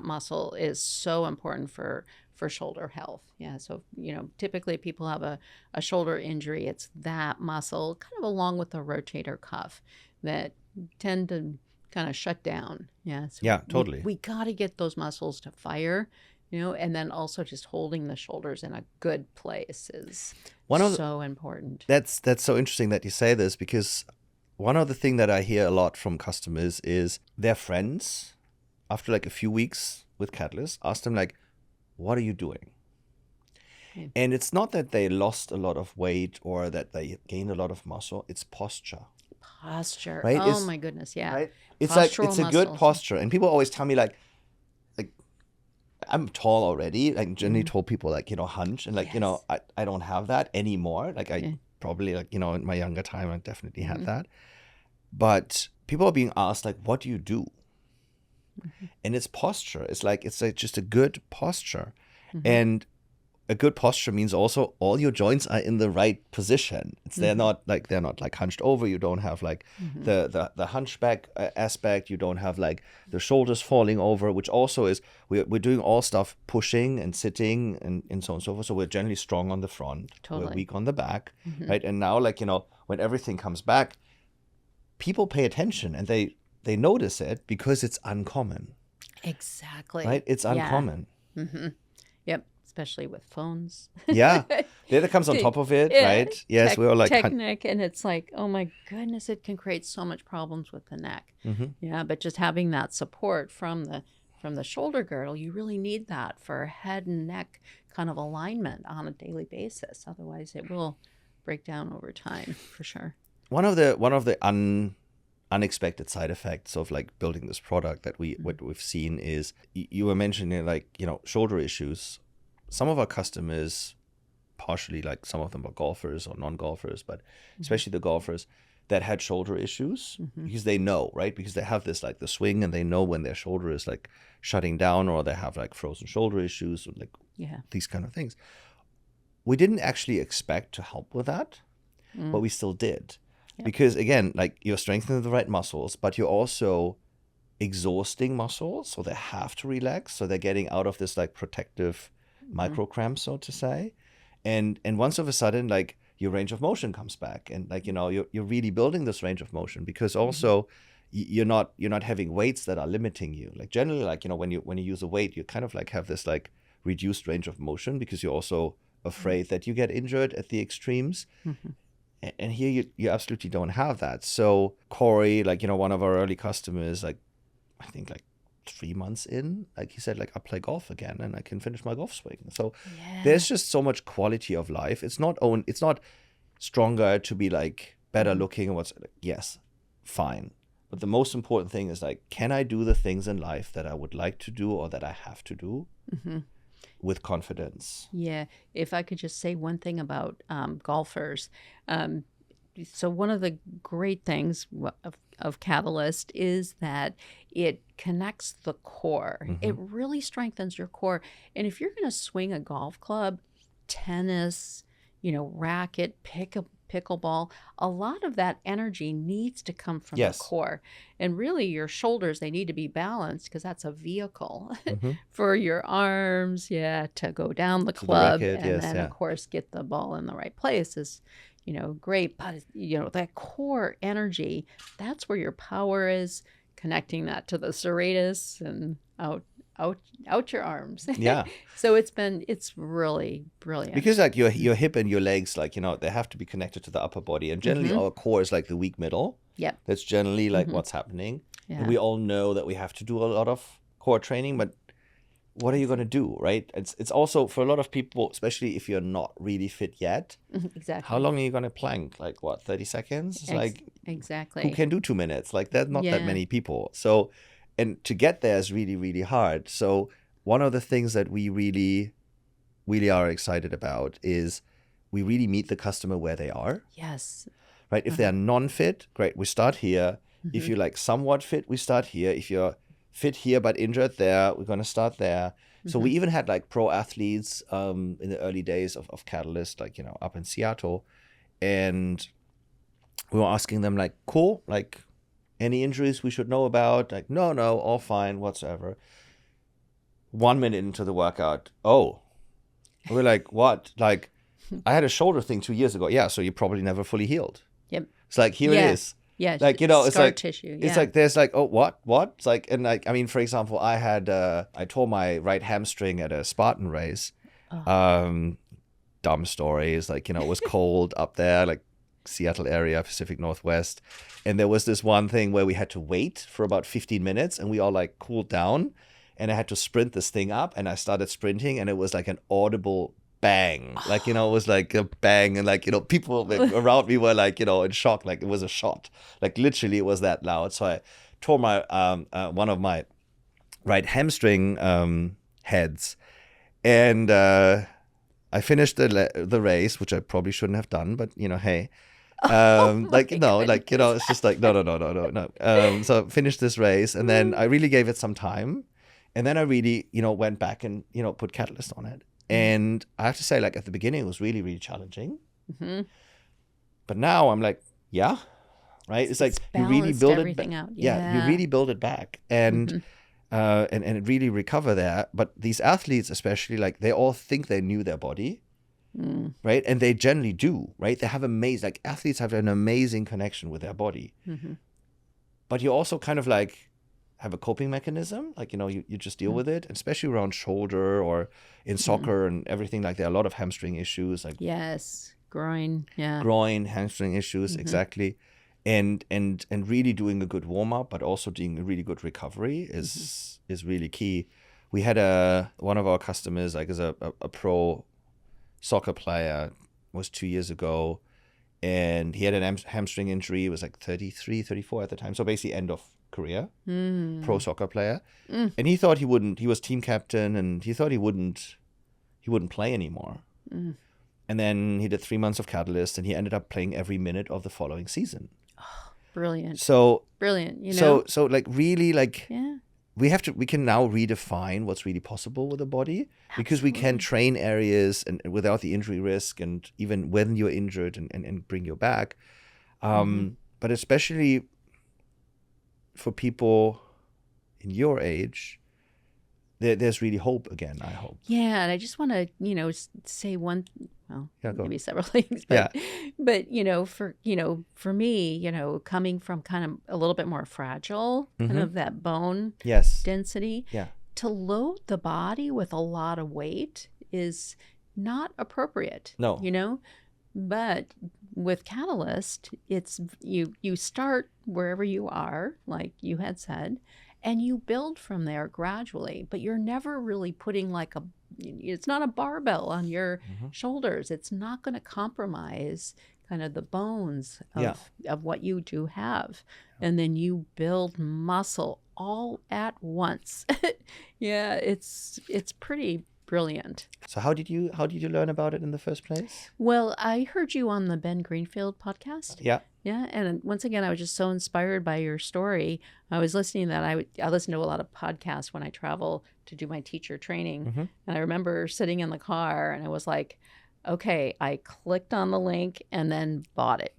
muscle is so important for shoulder health. Yeah, so typically people have a shoulder injury. It's that muscle, kind of along with the rotator cuff, that tend to kind of shut down. Yeah, so Yeah, we totally. we got to get those muscles to fire. And then also just holding the shoulders in a good place is One of the, so important. that's so interesting that you say this, because one of the things that I hear a lot from customers is their friends, after like a few weeks with Katalyst, ask them like, what are you doing? Okay. And it's not that they lost a lot of weight or that they gained a lot of muscle. It's posture, Posture. right? Oh my goodness, yeah. Right? It's like, Postural it's a good muscles. posture. And people always tell me like I'm tall already. Like generally told people like, hunch. And like, Yes. I don't have that anymore. Like I Yeah. probably like, in my younger time, I definitely had Mhm. that. But people are being asked like, what do you do? And it's posture. It's like just a good posture. And a good posture means also all your joints are in the right position. They're not like hunched over. You don't have like the hunchback aspect. You don't have like the shoulders falling over, which also is we're doing all stuff pushing and sitting and so on and so forth. So we're generally strong on the front. Totally. We're weak on the back, right? And now like when everything comes back, people pay attention and they notice it because it's uncommon. Exactly. Right? It's uncommon. Mm-hmm. Yep. Especially with phones. Yeah. That comes on top of it, Yeah. right? Yes, we all like technique, and it's like, oh my goodness, it can create so much problems with the neck. Yeah, but just having that support from the shoulder girdle, you really need that for head and neck kind of alignment on a daily basis. Otherwise, it will break down over time for sure. One of the unexpected side effects of like building this product that what we've seen is you were mentioning like shoulder issues. Some of our customers, partially like some of them are golfers or non-golfers, but especially the golfers that had shoulder issues because they know, right? Because they have this like the swing and they know when their shoulder is like shutting down, or they have like frozen shoulder issues or like these kind of things. We didn't actually expect to help with that, but we still did. Yep. Because again, like you're strengthening the right muscles, but you're also exhausting muscles, so they have to relax. So they're getting out of this like protective micro cramp, so to say. And once of a sudden, like your range of motion comes back, and like you're really building this range of motion, because also you're not having weights that are limiting you. Like generally, like when you use a weight, you kind of like have this like reduced range of motion because you're also afraid that you get injured at the extremes. And here you absolutely don't have that. So Corey, like one of our early customers, like I think like 3 months in, like he said, like I play golf again and I can finish my golf swing. So there's just so much quality of life. It's not stronger to be like better looking or what's like, yes, fine. But the most important thing is like, can I do the things in life that I would like to do or that I have to do with confidence? Yeah. If I could just say one thing about golfers. So one of the great things of Katalyst is that it connects the core. It really strengthens your core. And if you're going to swing a golf club, tennis, racket, pickleball, a lot of that energy needs to come from the core. And really your shoulders, they need to be balanced because that's a vehicle for your arms, to go down the club the racket, and then of course get the ball in the right place is great. But that core energy, that's where your power is, connecting that to the serratus and out your arms. Yeah. So it's really brilliant. Because like your hip and your legs, like, they have to be connected to the upper body. And generally our core is like the weak middle. Yep. That's generally like what's happening. Yeah. And we all know that we have to do a lot of core training, but what are you going to do, right? It's also for a lot of people, especially if you're not really fit yet. Exactly. How long are you going to plank? Like what, 30 seconds? It's like, exactly. who can do 2 minutes? Like there's not that many people. So, and to get there is really, really hard. So one of the things that we really really are excited about is we really meet the customer where they are. Yes. Right? If they are non-fit, great, we start here. If you're like somewhat fit, we start here. If you're fit here but injured there, we're going to start there. So we even had like pro athletes in the early days of Katalyst, like, you know, up in Seattle. And we were asking them like, cool, like any injuries we should know about? Like, no, all fine whatsoever. 1 minute into the workout, we're like, what? Like, I had a shoulder thing 2 years ago. Yeah, so you probably never fully healed. Yep. It's like, here it is. Yeah. Like, you know, it's scar like tissue. It's like there's like, oh, what? It's like, and like, I mean, for example, I tore my right hamstring at a Spartan race. Dumb story is like, you know, it was cold up there, like Seattle area, Pacific Northwest, and there was this one thing where we had to wait for about 15 minutes, and we all like cooled down, and I had to sprint this thing up, and I started sprinting, and it was like an audible bang, like, you know, it was like a bang, and like, you know, people around me were like, you know, in shock, like it was a shot, like literally it was that loud. So I tore my one of my right hamstring heads, and I finished the race, which I probably shouldn't have done, but you know, hey, like no, like, you know, it's just like no. So finished this race, and then I really gave it some time, and then I really, you know, went back and, you know, put Katalyst on it. And I have to say, like, at the beginning, it was really, really challenging. But now I'm like, yeah, right? It's like you really build it out. Yeah, you really build it back and really recover there. But these athletes, especially, like, they all think they knew their body, right? And they generally do, right? They have athletes have an amazing connection with their body. But you also kind of like have a coping mechanism, like, you know, you just deal with it, especially around shoulder or in soccer and everything. Like, there are a lot of hamstring issues, like groin, hamstring issues, exactly. And really doing a good warm up, but also doing a really good recovery is really key. We had one of our customers, like, is a pro soccer player, was 2 years ago, and he had an hamstring injury. It was like 33, 34 at the time, so basically end of career, pro soccer player. And he thought he was team captain, and he thought he wouldn't play anymore. And then he did 3 months of Katalyst, and he ended up playing every minute of the following season. Brilliant. So brilliant, you know. So like, really, like, we can now redefine what's really possible with the body, because we can train areas and without the injury risk, and even when you're injured, and bring you back. But especially for people in your age, there's really hope again, I hope. Yeah, and I just want to, you know, say maybe several things, but you know, for me, you know, coming from kind of a little bit more fragile, kind of that bone density, to load the body with a lot of weight is not appropriate. No. You know, but with Katalyst, it's you start wherever you are, like you had said, and you build from there gradually, but you're never really putting like it's not a barbell on your shoulders. It's not going to compromise kind of the bones of what you do have. And then you build muscle all at once. It's pretty brilliant. So how did you learn about it in the first place? Well, I heard you on the Ben Greenfield podcast. Yeah, and once again, I was just so inspired by your story. I was listening to that. I listen to a lot of podcasts when I travel to do my teacher training, and I remember sitting in the car, and I was like, okay, I clicked on the link and then bought it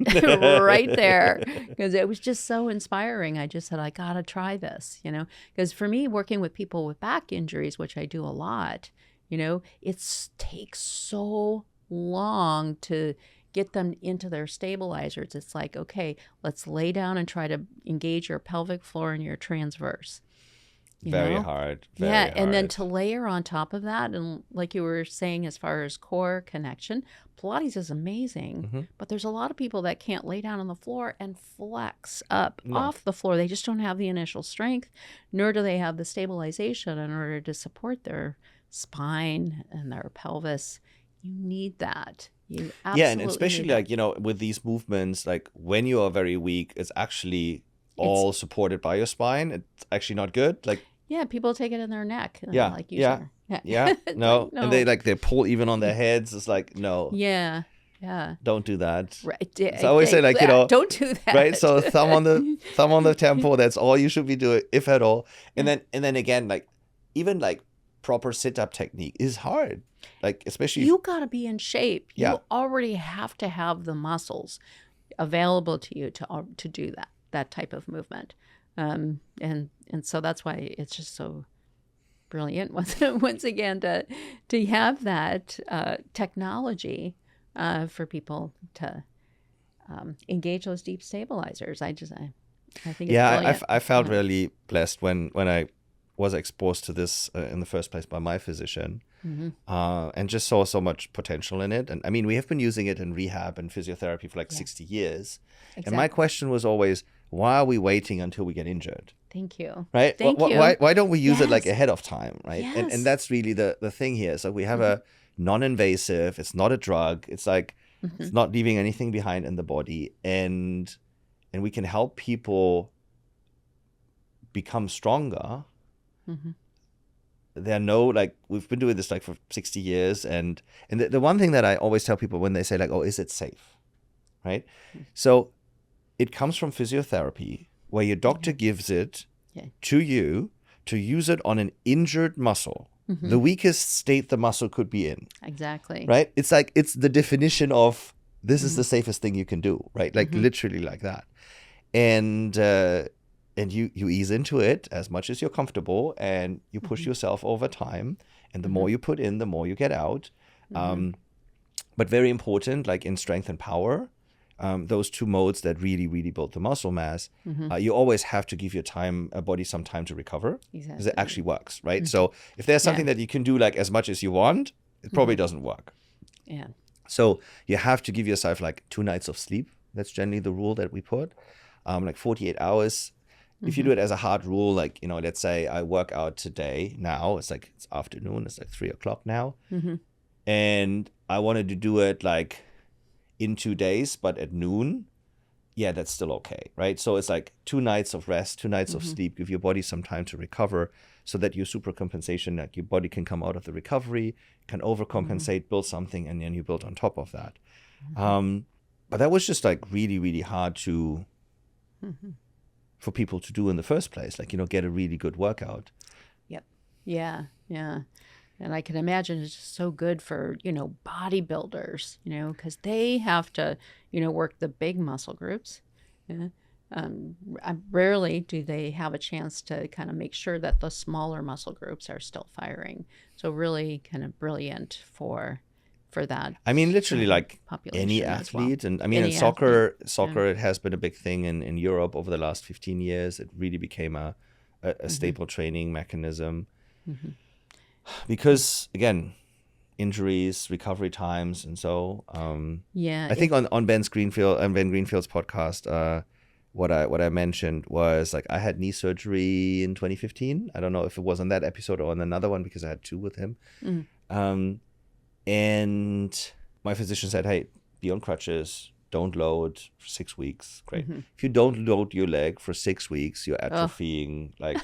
right there, because it was just so inspiring. I just said, I gotta try this, you know, because for me, working with people with back injuries, which I do a lot, you know, it takes so long to get them into their stabilizers. It's like, okay, let's lay down and try to engage your pelvic floor and your transverse. Very hard. And then to layer on top of that, and like you were saying, as far as core connection, Pilates is amazing, but there's a lot of people that can't lay down on the floor and flex up off the floor. They just don't have the initial strength, nor do they have the stabilization in order to support their spine and their pelvis. You need that. You absolutely and especially like, you know, with these movements, like when you are very weak, it's actually all supported by your spine. It's actually not good. Like, Yeah, people take it in their neck. Yeah, Like yeah, usually. yeah. It's No, like, and they pull even on their heads. It's like, no, Yeah. Yeah. don't do that. Right. So I always say, like, Don't do that. right? So thumb on the temple. That's all you should be doing, if at all. And then again, like, even like proper sit-up technique is hard. Like, especially You got to be in shape. Yeah. You already have to have the muscles available to you to do that type of movement. And so that's why it's just so brilliant once again to have that technology for people to engage those deep stabilizers. I think it's brilliant. I felt really blessed when I was exposed to this in the first place by my physician, and just saw so much potential in it. And I mean, we have been using it in rehab and physiotherapy for like 60 years. Exactly. And my question was always, why are we waiting until we get injured? Thank you. Right? Thank you. Why don't we use it like Yes. ahead of time, right? Yes. And that's really the thing here. So we have a non-invasive, it's not a drug, it's like it's not leaving anything behind in the body, and we can help people become stronger. There are no, like, we've been doing this like for 60 years, and the one thing that I always tell people when they say like, oh, is it safe? Right? So it comes from physiotherapy, where your doctor gives it to you to use it on an injured muscle, the weakest state the muscle could be in. Exactly. Right? It's like, it's the definition of this is the safest thing you can do, right? Like literally like that. And you ease into it as much as you're comfortable, and you push yourself over time. And the more you put in, the more you get out. But very important, like in strength and power, those two modes that really, really build the muscle mass, you always have to give your body some time to recover, because it actually works, right? So if there's something that you can do like as much as you want, it probably doesn't work. Yeah. So you have to give yourself like 2 nights of sleep. That's generally the rule that we put, like 48 hours. If you do it as a hard rule, like, you know, let's say I work out today, now it's afternoon, it's like 3:00 now. And I wanted to do it like in 2 days, but at noon, yeah, that's still okay, right? So it's like 2 nights of rest, 2 nights of sleep, give your body some time to recover, so that your supercompensation, like your body can come out of the recovery, can overcompensate, build something, and then you build on top of that. But that was just like really, really hard for people to do in the first place, like, you know, get a really good workout. Yep. Yeah. Yeah. And I can imagine it's just so good for, you know, bodybuilders, you know, because they have to, you know, work the big muscle groups. Yeah. Rarely do they have a chance to kind of make sure that the smaller muscle groups are still firing. So really kind of brilliant for that. I mean, literally like population any as well. athlete. And I mean, in soccer, it has been a big thing in Europe over the last 15 years. It really became a staple training mechanism. Because, again, injuries, recovery times, and so I think on Ben Greenfield's podcast, what I mentioned was like I had knee surgery in 2015. I don't know if it was on that episode or on another one, because I had 2 with him. And my physician said, hey, be on crutches, don't load for 6 weeks. Great. If you don't load your leg for 6 weeks, you're atrophying like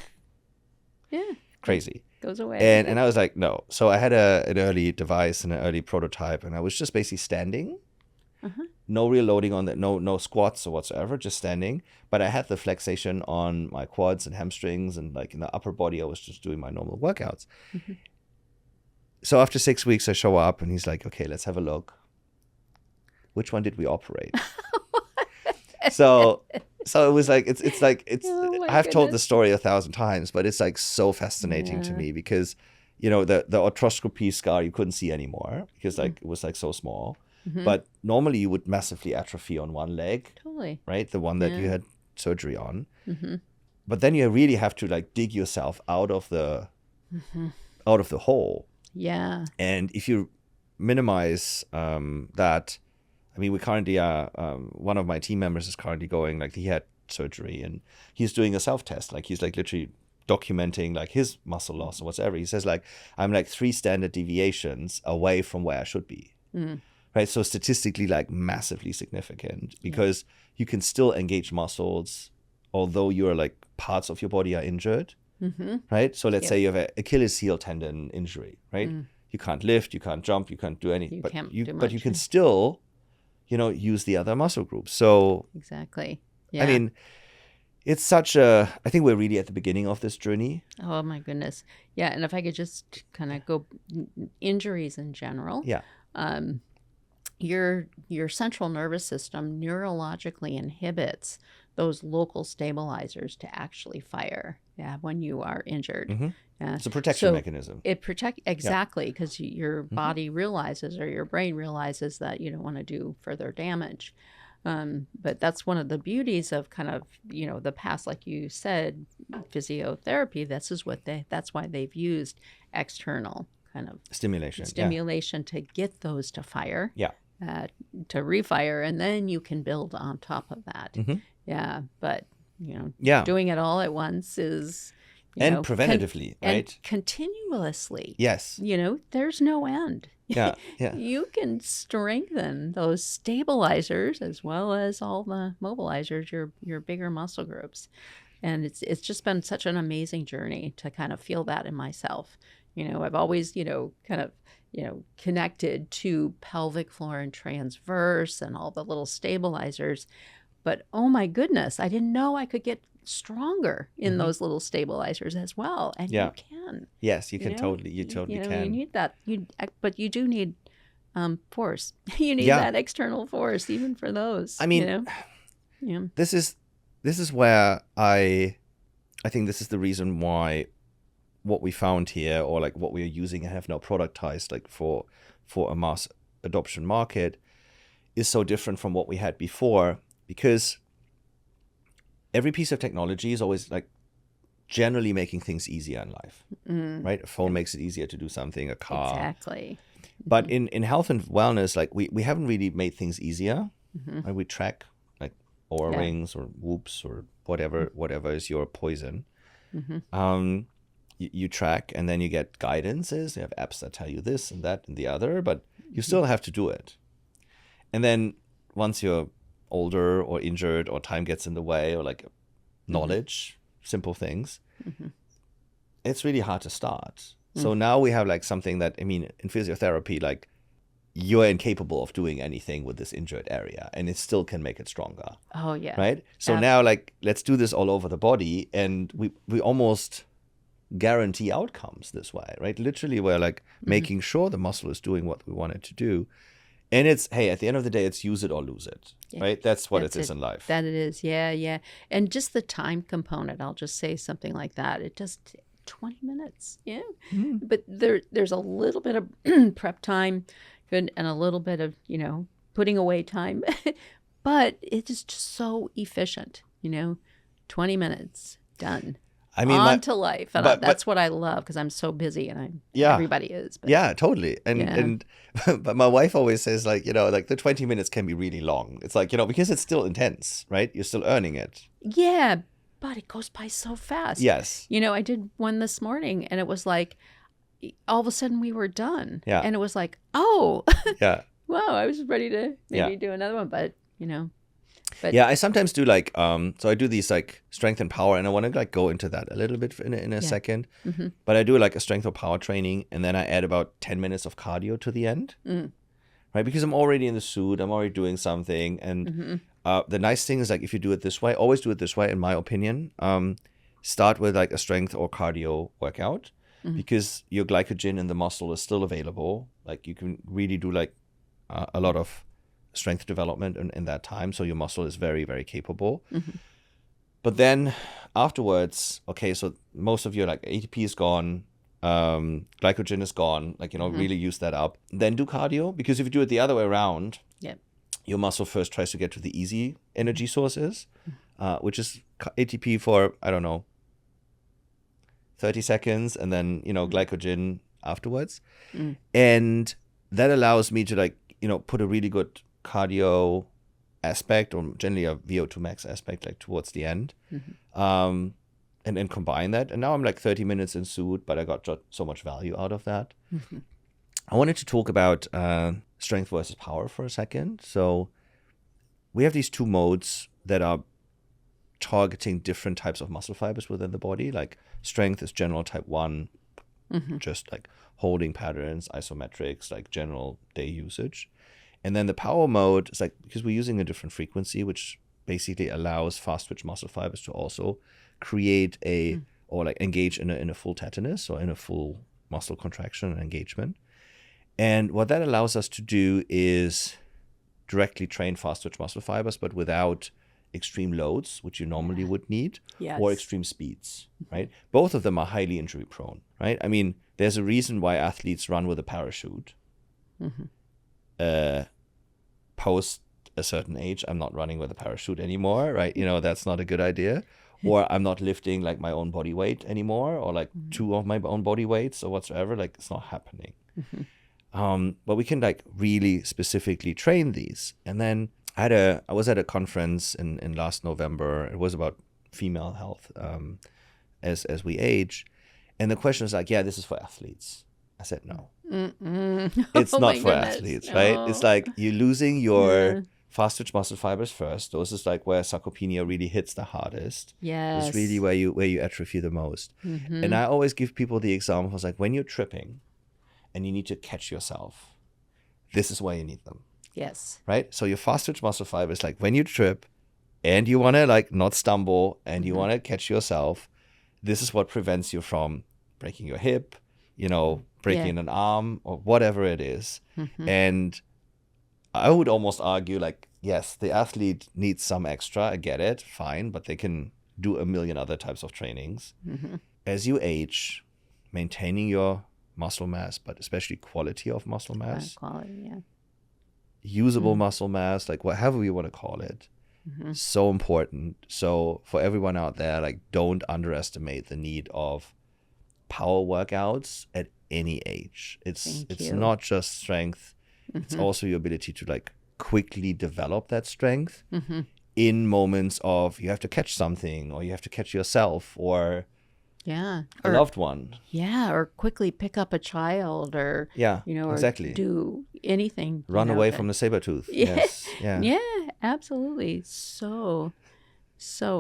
crazy. Goes away. And I was like, no. So I had an early device and an early prototype, and I was just basically standing. No real loading on that, no squats or whatsoever, just standing. But I had the flexation on my quads and hamstrings, and like in the upper body, I was just doing my normal workouts. So after 6 weeks, I show up, and he's like, okay, let's have a look. Which one did we operate? So it was like, it's I've told the story 1,000 times, but it's like so fascinating to me, because, you know, the arthroscopy scar you couldn't see anymore, because like it was like so small. But normally you would massively atrophy on one leg, right? The one that you had surgery on. But then you really have to like dig yourself out of the hole. Yeah. And if you minimize that, I mean, we currently are, one of my team members is currently going, like, he had surgery and he's doing a self-test. Like, he's like literally documenting like his muscle loss or whatever. He says like, I'm like 3 standard deviations away from where I should be. Right. So statistically, like massively significant, because you can still engage muscles, although you're like parts of your body are injured. right? So let's Yep. say you have an Achilles heel tendon injury, right? You can't lift, you can't jump, you can't do anything, You but can't you do but you much. can still, use the other muscle groups. So Exactly. I Yeah. mean, it's I think we're really at the beginning of this journey. Oh my goodness. Yeah, and if I could just kind of go injuries in general. Yeah. Um, your central nervous system neurologically inhibits those local stabilizers to actually fire, when you are injured. It's a protection mechanism. It exactly, because your body realizes, or your brain realizes, that you don't want to do further damage. But that's one of the beauties of kind of, the past, like you said, physiotherapy. That's why they've used external kind of stimulation to get those to fire. Yeah. To refire, and then you can build on top of that. Yeah, but doing it all at once is preventatively, right? And continuously. Yes. There's no end. Yeah. You can strengthen those stabilizers as well as all the mobilizers, your bigger muscle groups. And it's just been such an amazing journey to kind of feel that in myself. I've always, kind of, connected to pelvic floor and transverse and all the little stabilizers. But oh my goodness, I didn't know I could get stronger in those little stabilizers as well. And you can. Yes, you can totally. You totally can. You need that. But you do need force. You need that external force even for those. I mean, this is where I think this is the reason why what we found here, or like what we are using and have now productized, like for a mass adoption market, is so different from what we had before, because every piece of technology is always like generally making things easier in life, right? A phone makes it easier to do something, a car. Exactly. But in health and wellness, like we haven't really made things easier. Right? We track like Oura rings or Whoops or whatever is your poison. You track, and then you get guidances. You have apps that tell you this and that and the other, but you still have to do it. And then once you're older or injured, or time gets in the way, or like knowledge, simple things, it's really hard to start. So now we have like something that, I mean, in physiotherapy, like you're incapable of doing anything with this injured area, and it still can make it stronger. Oh yeah. Right? So now, like, let's do this all over the body, and we almost guarantee outcomes this way, right? Literally, we're like making sure the muscle is doing what we want it to do. And it's, hey, at the end of the day, it's use it or lose it, right? That's what it is in life. That it is, yeah. And just the time component, I'll just say something like that. It just 20 minutes, But there's a little bit of prep time, and a little bit of, putting away time. But it is just so efficient, 20 minutes, done. I mean, on to life. And that's what I love, because I'm so busy, and everybody is. But, yeah, totally. And but my wife always says, like, like the 20 minutes can be really long. It's like, because it's still intense, right? You're still earning it. Yeah, but it goes by so fast. Yes. I did one this morning, and it was like, all of a sudden we were done. Yeah. And it was like, oh, yeah. Wow, I was ready to maybe do another one, but But yeah, I sometimes do like so I do these like strength and power, and I want to like go into that a little bit in a second. But I do like a strength or power training, and then I add about 10 minutes of cardio to the end, right? Because I'm already in the suit, I'm already doing something, and the nice thing is, like, if you do it this way, always do it this way, in my opinion. Start with like a strength or cardio workout, because your glycogen in the muscle is still available. Like, you can really do like a lot of strength development in that time, so your muscle is very, very capable. But then afterwards, okay, so most of your like ATP is gone, glycogen is gone, like, really use that up. Then do cardio, because if you do it the other way around, your muscle first tries to get to the easy energy sources, which is ATP for, I don't know, 30 seconds, and then, glycogen afterwards. And that allows me to, like, put a really good cardio aspect, or generally a VO2 max aspect, like towards the end, and then combine that. And now I'm like 30 minutes in suit, but I got so much value out of that. I wanted to talk about strength versus power for a second. So we have these two modes that are targeting different types of muscle fibers within the body. Like strength is general type 1, just like holding patterns, isometrics, like general day usage. And then the power mode is like, because we're using a different frequency, which basically allows fast twitch muscle fibers to also create or like engage in a full tetanus or in a full muscle contraction and engagement. And what that allows us to do is directly train fast twitch muscle fibers, but without extreme loads, which you normally would need, or extreme speeds, right? Both of them are highly injury prone, right? I mean, there's a reason why athletes run with a parachute. Post a certain age, I'm not running with a parachute anymore, right? You know, that's not a good idea. Or I'm not lifting like my own body weight anymore, or like 2 of my own body weights or whatsoever. Like it's not happening. But we can like really specifically train these. And then I was at a conference in last November. It was about female health as we age. And the question was like, yeah, this is for athletes. I said, no, it's not for athletes, right? It's like you're losing your fast twitch muscle fibers first. Those is like where sarcopenia really hits the hardest. Yes. It's really where you atrophy the most. And I always give people the examples like when you're tripping and you need to catch yourself, this is where you need them. Yes. Right? So your fast twitch muscle fibers, like when you trip and you want to like not stumble and you want to catch yourself, this is what prevents you from breaking your hip, breaking an arm or whatever it is. And I would almost argue like, yes, the athlete needs some extra. I get it. Fine. But they can do a million other types of trainings. As you age, maintaining your muscle mass, but especially quality of muscle mass. Usable muscle mass, like whatever you want to call it. So important. So for everyone out there, like don't underestimate the need of power workouts at any age. It's not just strength. It's also your ability to like quickly develop that strength in moments of you have to catch something or you have to catch yourself or a loved one. Yeah, or quickly pick up a child or, exactly. or do anything. Run away from the saber tooth. Yes. Yeah, absolutely. So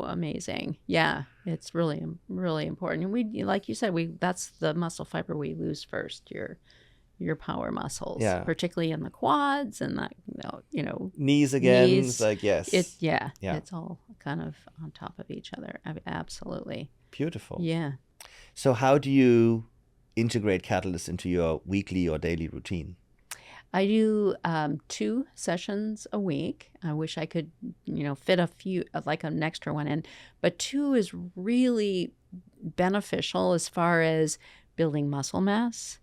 amazing. Yeah, it's really, really important. And we, like you said, that's the muscle fiber we lose first, your power muscles, particularly in the quads and that, knees again. It's like, yes. It's all kind of on top of each other. Absolutely. Beautiful. Yeah. So how do you integrate Katalyst into your weekly or daily routine? I do 2 sessions a week. I wish I could, fit a few, like an extra one in, but 2 is really beneficial as far as building muscle mass,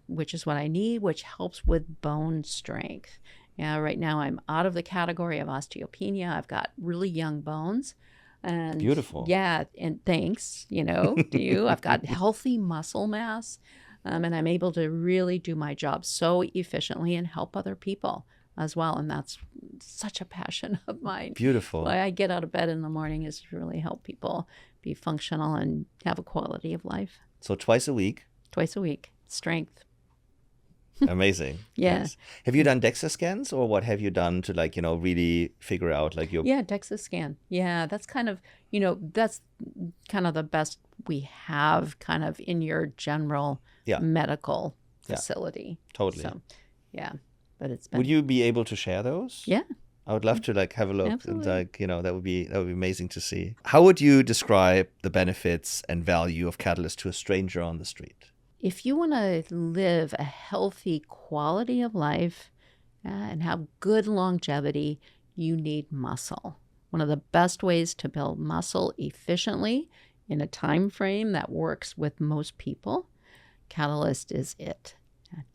which is what I need, which helps with bone strength. Yeah, right now I'm out of the category of osteopenia. I've got really young bones. And beautiful. Yeah, and thanks, to you. I've got healthy muscle mass, and I'm able to really do my job so efficiently and help other people as well. And that's such a passion of mine. Beautiful. Why I get out of bed in the morning is to really help people be functional and have a quality of life. So twice a week? Twice a week. Strength. Amazing. Yes. Have you done DEXA scans or what have you done to really figure out like your... Yeah, DEXA scan. Yeah, that's kind of, that's kind of the best we have kind of in your general medical facility. Totally. So, yeah, but it's been... Would you be able to share those? Yeah. I would love to have a look. Absolutely. And that would be amazing to see. How would you describe the benefits and value of Katalyst to a stranger on the street? If you want to live a healthy quality of life and have good longevity, you need muscle. One of the best ways to build muscle efficiently in a time frame that works with most people, Katalyst is it.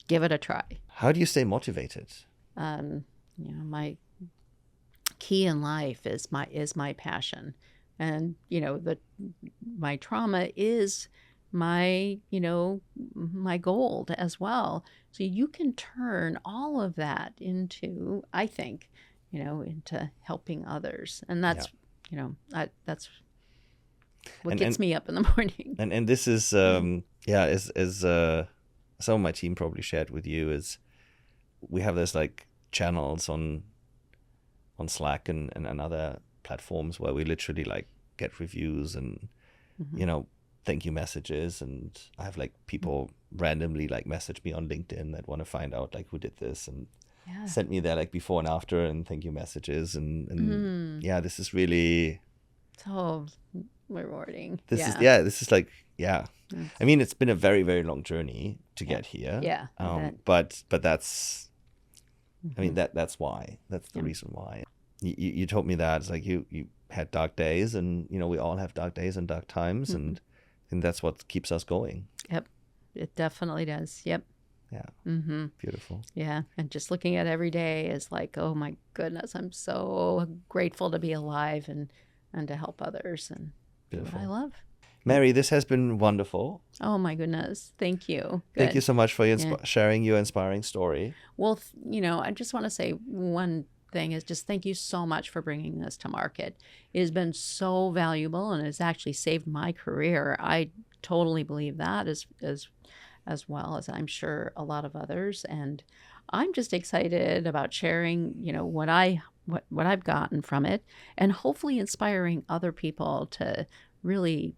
Give it a try. How do you stay motivated? My key in life is my passion, and my trauma is my gold as well. So you can turn all of that into, I think, into helping others. And that's, that's what gets me up in the morning. And this is, as some of my team probably shared with you, is we have this like channels on Slack and other platforms where we literally like get reviews and, thank you messages. And I have like people randomly like message me on LinkedIn that want to find out like who did this and sent me their like before and after and thank you messages. And yeah, this is really so rewarding. This is like, I mean, it's been a very, very long journey to get here. Yeah. But that's, I mean, that's why. That's the reason why. You told me that it's like you had dark days, and we all have dark days and dark times, and that's what keeps us going. Yep, it definitely does. Yep. Yeah. Beautiful. Yeah, and just looking at every day is like, oh my goodness, I'm so grateful to be alive and to help others and Beautiful. do what I love. Mary, this has been wonderful. Oh my goodness, thank you. Good. Thank you so much for sharing your inspiring story. Well, I just want to say one thing is just thank you so much for bringing this to market. It has been so valuable and has actually saved my career. I totally believe that as well as I'm sure a lot of others. And I'm just excited about sharing, what I've gotten from it, and hopefully inspiring other people to really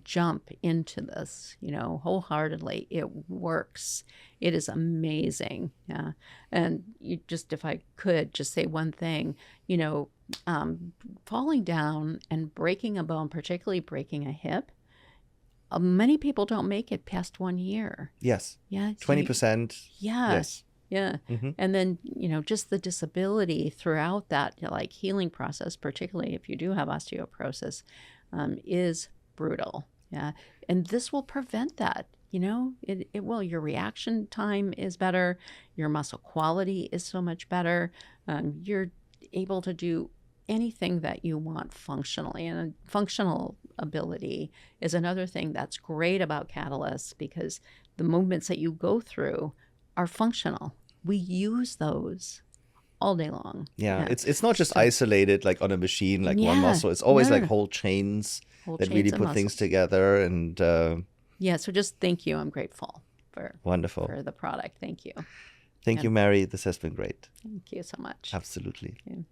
jump into this, wholeheartedly. It works. It is amazing. Yeah. And if I could just say one thing, falling down and breaking a bone, particularly breaking a hip, many people don't make it past 1 year. Yes. Yeah. 20%. Yes. Yeah. And then, just the disability throughout that like healing process, particularly if you do have osteoporosis, is brutal. Yeah. And this will prevent that. It will. Your reaction time is better. Your muscle quality is so much better. You're able to do anything that you want functionally. And functional ability is another thing that's great about Katalyst, because the movements that you go through are functional. We use those all day long. Yeah. It's not just isolated like on a machine, like one muscle. It's always like whole chains that really put things together. And so just thank you. I'm grateful for the product. Thank you. Thank you, Mary. This has been great. Thank you so much. Absolutely. Yeah.